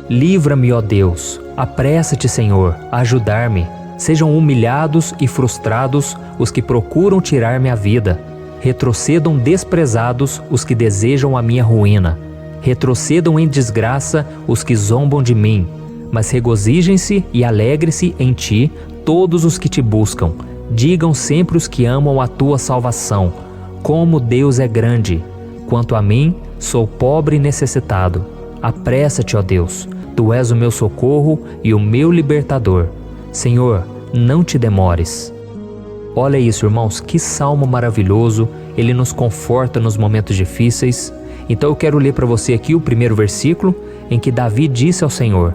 S2: Livra-me, ó Deus, apressa-te, Senhor, a ajudar-me. Sejam humilhados e frustrados os que procuram tirar-me a vida. Retrocedam desprezados os que desejam a minha ruína. Retrocedam em desgraça os que zombam de mim, mas regozijem-se e alegre-se em ti todos os que te buscam. Digam sempre os que amam a tua salvação, como Deus é grande. Quanto a mim, sou pobre e necessitado. Apressa-te, ó Deus, tu és o meu socorro e o meu libertador. Senhor, não te demores. Olha isso, irmãos, que salmo maravilhoso, ele nos conforta nos momentos difíceis. Então eu quero ler para você aqui o primeiro versículo, em que Davi disse ao Senhor: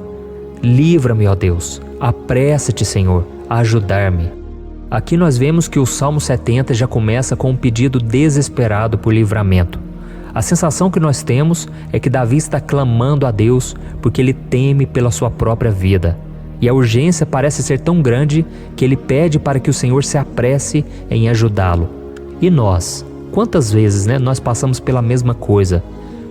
S2: livra-me, ó Deus, apressa-te, Senhor, a ajudar-me. Aqui nós vemos que o Salmo 70 já começa com um pedido desesperado por livramento. A sensação que nós temos é que Davi está clamando a Deus porque ele teme pela sua própria vida. E a urgência parece ser tão grande que ele pede para que o Senhor se apresse em ajudá-lo. E nós? Quantas vezes nós passamos pela mesma coisa?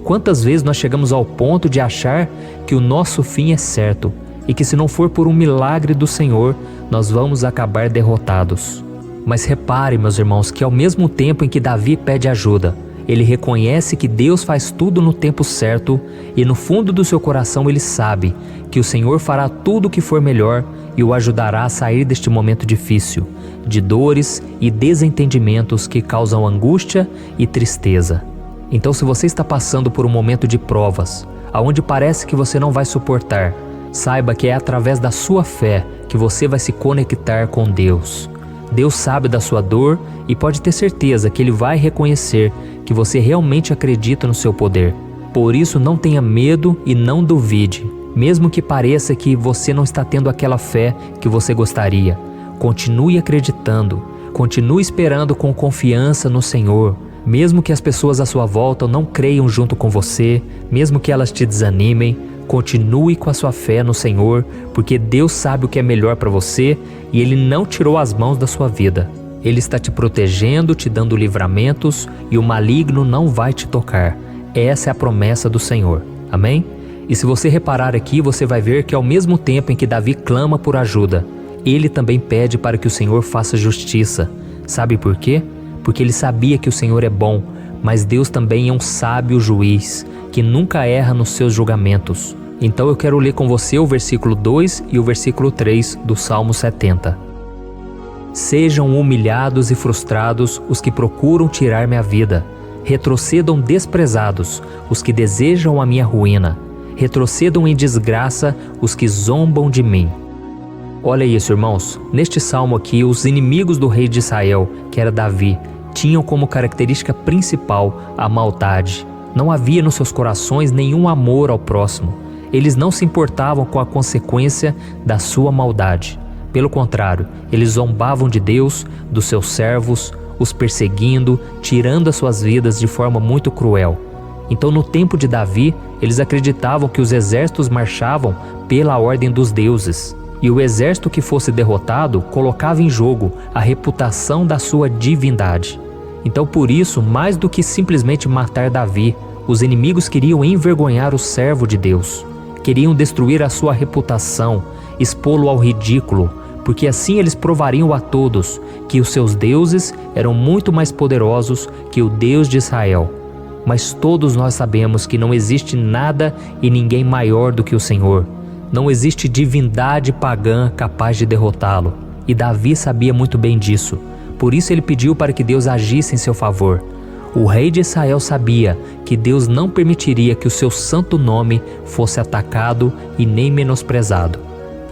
S2: Quantas vezes nós chegamos ao ponto de achar que o nosso fim é certo e que se não for por um milagre do Senhor, nós vamos acabar derrotados? Mas repare, meus irmãos, que ao mesmo tempo em que Davi pede ajuda, ele reconhece que Deus faz tudo no tempo certo e no fundo do seu coração ele sabe que o Senhor fará tudo o que for melhor e o ajudará a sair deste momento difícil, de dores e desentendimentos que causam angústia e tristeza. Então, se você está passando por um momento de provas, aonde parece que você não vai suportar, saiba que é através da sua fé que você vai se conectar com Deus. Deus sabe da sua dor e pode ter certeza que Ele vai reconhecer que você realmente acredita no seu poder. Por isso, não tenha medo e não duvide, mesmo que pareça que você não está tendo aquela fé que você gostaria. Continue acreditando, continue esperando com confiança no Senhor. Mesmo que as pessoas à sua volta não creiam junto com você, mesmo que elas te desanimem, continue com a sua fé no Senhor, porque Deus sabe o que é melhor para você e Ele não tirou as mãos da sua vida. Ele está te protegendo, te dando livramentos e o maligno não vai te tocar. Essa é a promessa do Senhor. Amém? E se você reparar aqui, você vai ver que ao mesmo tempo em que Davi clama por ajuda, ele também pede para que o Senhor faça justiça. Sabe por quê? Porque ele sabia que o Senhor é bom, mas Deus também é um sábio juiz, que nunca erra nos seus julgamentos. Então eu quero ler com você o versículo 2 e o versículo 3 do Salmo 70. Sejam humilhados e frustrados os que procuram tirar-me a vida. Retrocedam desprezados os que desejam a minha ruína. Retrocedam em desgraça os que zombam de mim. Olha isso, irmãos. Neste salmo aqui, os inimigos do rei de Israel, que era Davi, tinham como característica principal a maldade. Não havia nos seus corações nenhum amor ao próximo. Eles não se importavam com a consequência da sua maldade. Pelo contrário, eles zombavam de Deus, dos seus servos, os perseguindo, tirando as suas vidas de forma muito cruel. Então, no tempo de Davi, eles acreditavam que os exércitos marchavam pela ordem dos deuses. E o exército que fosse derrotado colocava em jogo a reputação da sua divindade. Então, por isso, mais do que simplesmente matar Davi, os inimigos queriam envergonhar o servo de Deus. Queriam destruir a sua reputação, expô-lo ao ridículo, porque assim eles provariam a todos que os seus deuses eram muito mais poderosos que o Deus de Israel. Mas todos nós sabemos que não existe nada e ninguém maior do que o Senhor. Não existe divindade pagã capaz de derrotá-lo. E Davi sabia muito bem disso. Por isso ele pediu para que Deus agisse em seu favor. O rei de Israel sabia que Deus não permitiria que o seu santo nome fosse atacado e nem menosprezado.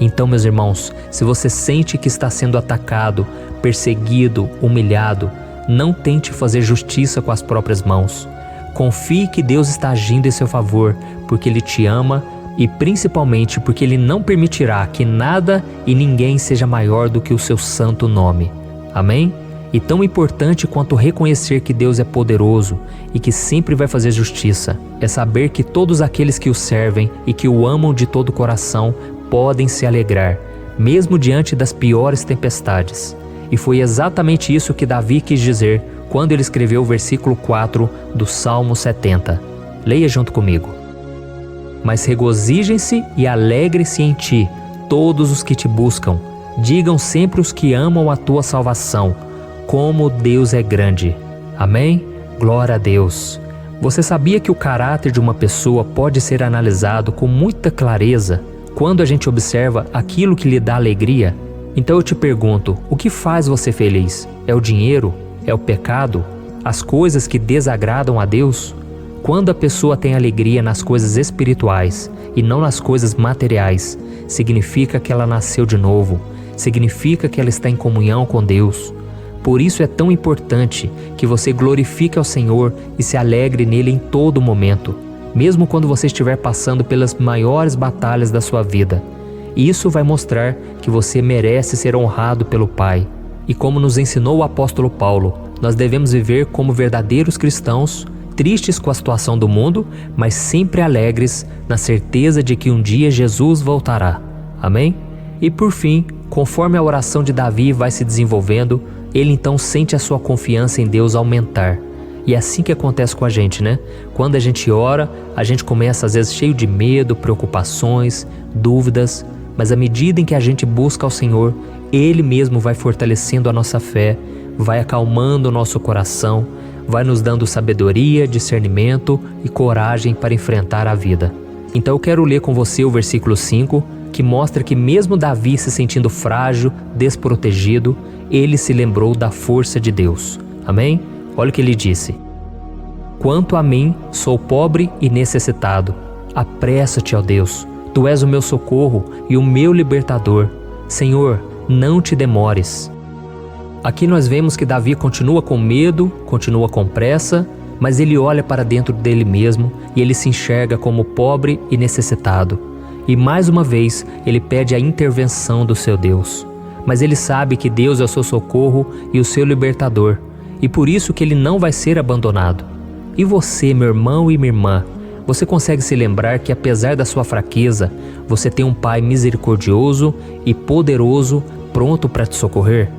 S2: Então, meus irmãos, se você sente que está sendo atacado, perseguido, humilhado, não tente fazer justiça com as próprias mãos. Confie que Deus está agindo em seu favor, porque Ele te ama e principalmente porque Ele não permitirá que nada e ninguém seja maior do que o seu santo nome. Amém? E tão importante quanto reconhecer que Deus é poderoso e que sempre vai fazer justiça, é saber que todos aqueles que o servem e que o amam de todo o coração podem se alegrar, mesmo diante das piores tempestades. E foi exatamente isso que Davi quis dizer quando ele escreveu o versículo 4 do Salmo 70. Leia junto comigo. Mas regozijem-se e alegrem-se em ti, todos os que te buscam. Digam sempre os que amam a tua salvação, como Deus é grande. Amém? Glória a Deus. Você sabia que o caráter de uma pessoa pode ser analisado com muita clareza quando a gente observa aquilo que lhe dá alegria? Então eu te pergunto, o que faz você feliz? É o dinheiro? É o pecado? As coisas que desagradam a Deus? Quando a pessoa tem alegria nas coisas espirituais e não nas coisas materiais, significa que ela nasceu de novo, significa que ela está em comunhão com Deus. Por isso é tão importante que você glorifique ao Senhor e se alegre nele em todo momento, mesmo quando você estiver passando pelas maiores batalhas da sua vida. Isso vai mostrar que você merece ser honrado pelo Pai. E como nos ensinou o apóstolo Paulo, nós devemos viver como verdadeiros cristãos, tristes com a situação do mundo, mas sempre alegres na certeza de que um dia Jesus voltará. Amém? E por fim, conforme a oração de Davi vai se desenvolvendo, ele então sente a sua confiança em Deus aumentar. E é assim que acontece com a gente, né? Quando a gente ora, a gente começa às vezes cheio de medo, preocupações, dúvidas, mas à medida em que a gente busca ao Senhor, Ele mesmo vai fortalecendo a nossa fé, vai acalmando o nosso coração, vai nos dando sabedoria, discernimento e coragem para enfrentar a vida. Então eu quero ler com você o versículo 5, que mostra que mesmo Davi se sentindo frágil, desprotegido, ele se lembrou da força de Deus. Amém? Olha o que ele disse. Quanto a mim, sou pobre e necessitado. Apressa-te, ó Deus. Tu és o meu socorro e o meu libertador. Senhor, não te demores. Aqui nós vemos que Davi continua com medo, continua com pressa, mas ele olha para dentro dele mesmo e ele se enxerga como pobre e necessitado. E mais uma vez ele pede a intervenção do seu Deus. Mas ele sabe que Deus é o seu socorro e o seu libertador, e por isso que ele não vai ser abandonado. E você, meu irmão e minha irmã, você consegue se lembrar que apesar da sua fraqueza, você tem um Pai misericordioso e poderoso pronto para te socorrer?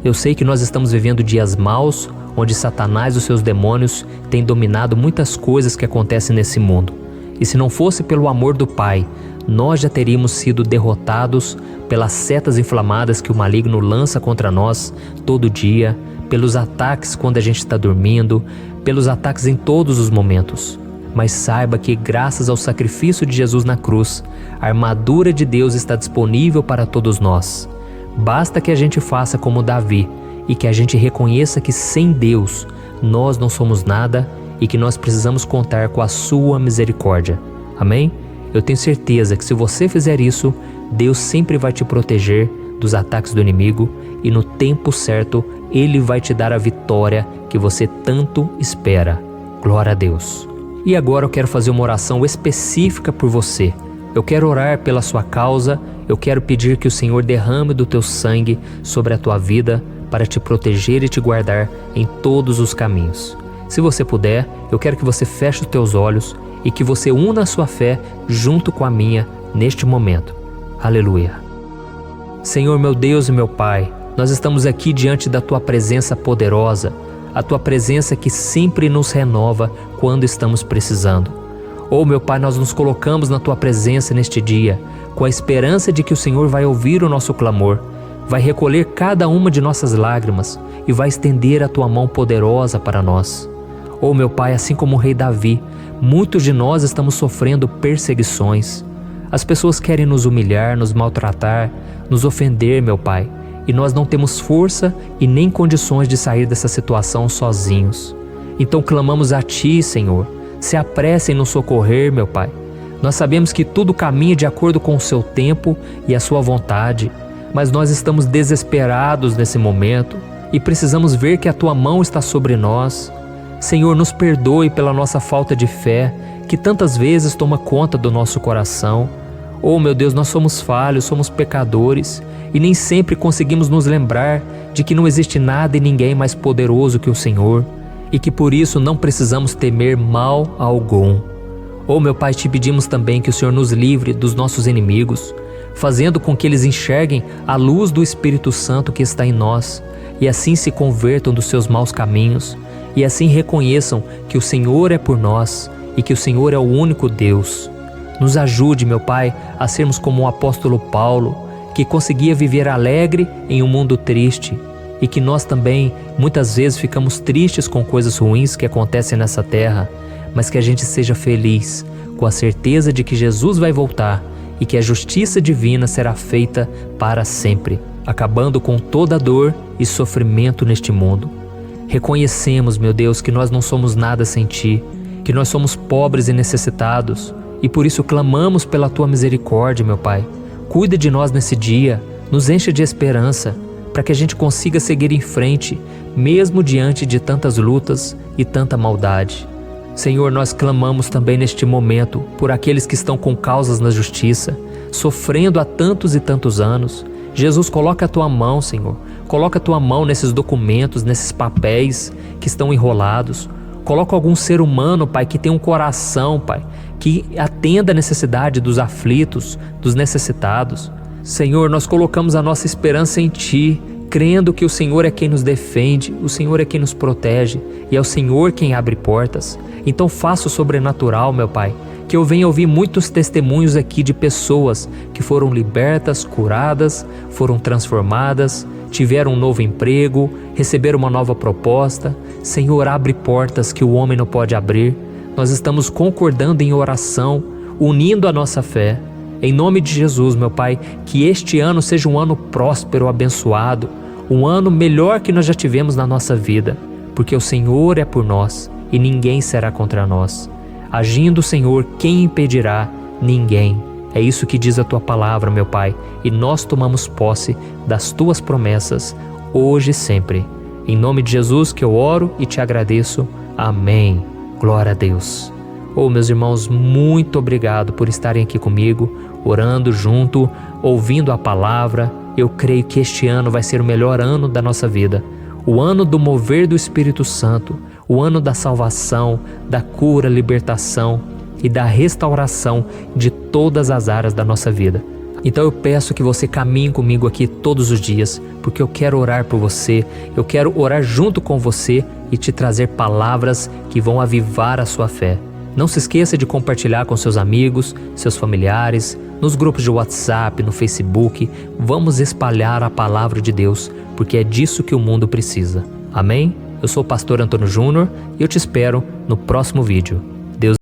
S2: Eu sei que nós estamos vivendo dias maus, onde Satanás e os seus demônios têm dominado muitas coisas que acontecem nesse mundo. E se não fosse pelo amor do Pai, nós já teríamos sido derrotados pelas setas inflamadas que o maligno lança contra nós todo dia, pelos ataques quando a gente está dormindo, pelos ataques em todos os momentos. Mas saiba que graças ao sacrifício de Jesus na cruz, a armadura de Deus está disponível para todos nós. Basta que a gente faça como Davi e que a gente reconheça que sem Deus nós não somos nada e que nós precisamos contar com a sua misericórdia. Amém? Eu tenho certeza que se você fizer isso, Deus sempre vai te proteger dos ataques do inimigo e no tempo certo Ele vai te dar a vitória que você tanto espera. Glória a Deus. E agora eu quero fazer uma oração específica por você. Eu quero orar pela sua causa, eu quero pedir que o Senhor derrame do teu sangue sobre a tua vida para te proteger e te guardar em todos os caminhos. Se você puder, eu quero que você feche os teus olhos e que você una a sua fé junto com a minha neste momento. Aleluia. Senhor, meu Deus e meu Pai, nós estamos aqui diante da tua presença poderosa, a Tua presença que sempre nos renova quando estamos precisando. Oh, meu Pai, nós nos colocamos na Tua presença neste dia, com a esperança de que o Senhor vai ouvir o nosso clamor, vai recolher cada uma de nossas lágrimas e vai estender a Tua mão poderosa para nós. Oh, meu Pai, assim como o rei Davi, muitos de nós estamos sofrendo perseguições. As pessoas querem nos humilhar, nos maltratar, nos ofender, meu Pai, e nós não temos força e nem condições de sair dessa situação sozinhos. Então clamamos a Ti, Senhor, se apresse em nos socorrer, meu Pai. Nós sabemos que tudo caminha de acordo com o Seu tempo e a Sua vontade, mas nós estamos desesperados nesse momento e precisamos ver que a Tua mão está sobre nós. Senhor, nos perdoe pela nossa falta de fé, que tantas vezes toma conta do nosso coração. Oh, meu Deus, nós somos falhos, somos pecadores e nem sempre conseguimos nos lembrar de que não existe nada e ninguém mais poderoso que o Senhor e que por isso não precisamos temer mal algum. Oh, meu Pai, te pedimos também que o Senhor nos livre dos nossos inimigos, fazendo com que eles enxerguem a luz do Espírito Santo que está em nós e assim se convertam dos seus maus caminhos e assim reconheçam que o Senhor é por nós e que o Senhor é o único Deus. Nos ajude, meu Pai, a sermos como o apóstolo Paulo, que conseguia viver alegre em um mundo triste e que nós também muitas vezes ficamos tristes com coisas ruins que acontecem nessa terra, mas que a gente seja feliz com a certeza de que Jesus vai voltar e que a justiça divina será feita para sempre, acabando com toda dor e sofrimento neste mundo. Reconhecemos, meu Deus, que nós não somos nada sem Ti, que nós somos pobres e necessitados, e por isso clamamos pela Tua misericórdia, meu Pai. Cuida de nós nesse dia, nos encha de esperança, para que a gente consiga seguir em frente, mesmo diante de tantas lutas e tanta maldade. Senhor, nós clamamos também neste momento por aqueles que estão com causas na justiça, sofrendo há tantos e tantos anos. Jesus, coloca a Tua mão, Senhor. Coloca a Tua mão nesses documentos, nesses papéis que estão enrolados. Coloca algum ser humano, Pai, que tem um coração, Pai, que atenda a necessidade dos aflitos, dos necessitados. Senhor, nós colocamos a nossa esperança em Ti, crendo que o Senhor é quem nos defende, o Senhor é quem nos protege e é o Senhor quem abre portas. Então faça o sobrenatural, meu Pai, que eu venha ouvir muitos testemunhos aqui de pessoas que foram libertas, curadas, foram transformadas, tiveram um novo emprego, receberam uma nova proposta. Senhor, abre portas que o homem não pode abrir. Nós estamos concordando em oração, unindo a nossa fé. Em nome de Jesus, meu Pai, que este ano seja um ano próspero, abençoado, um ano melhor que nós já tivemos na nossa vida, porque o Senhor é por nós e ninguém será contra nós. Agindo o Senhor, quem impedirá? Ninguém. É isso que diz a Tua palavra, meu Pai, e nós tomamos posse das Tuas promessas, hoje e sempre. Em nome de Jesus que eu oro e te agradeço. Amém. Glória a Deus. Oh, meus irmãos, muito obrigado por estarem aqui comigo, orando junto, ouvindo a palavra. Eu creio que este ano vai ser o melhor ano da nossa vida. O ano do mover do Espírito Santo, o ano da salvação, da cura, libertação e da restauração de todas as áreas da nossa vida. Então eu peço que você caminhe comigo aqui todos os dias, porque eu quero orar por você, eu quero orar junto com você e te trazer palavras que vão avivar a sua fé. Não se esqueça de compartilhar com seus amigos, seus familiares, nos grupos de WhatsApp, no Facebook. Vamos espalhar a palavra de Deus, porque é disso que o mundo precisa. Amém? Eu sou o pastor Antônio Júnior e eu te espero no próximo vídeo.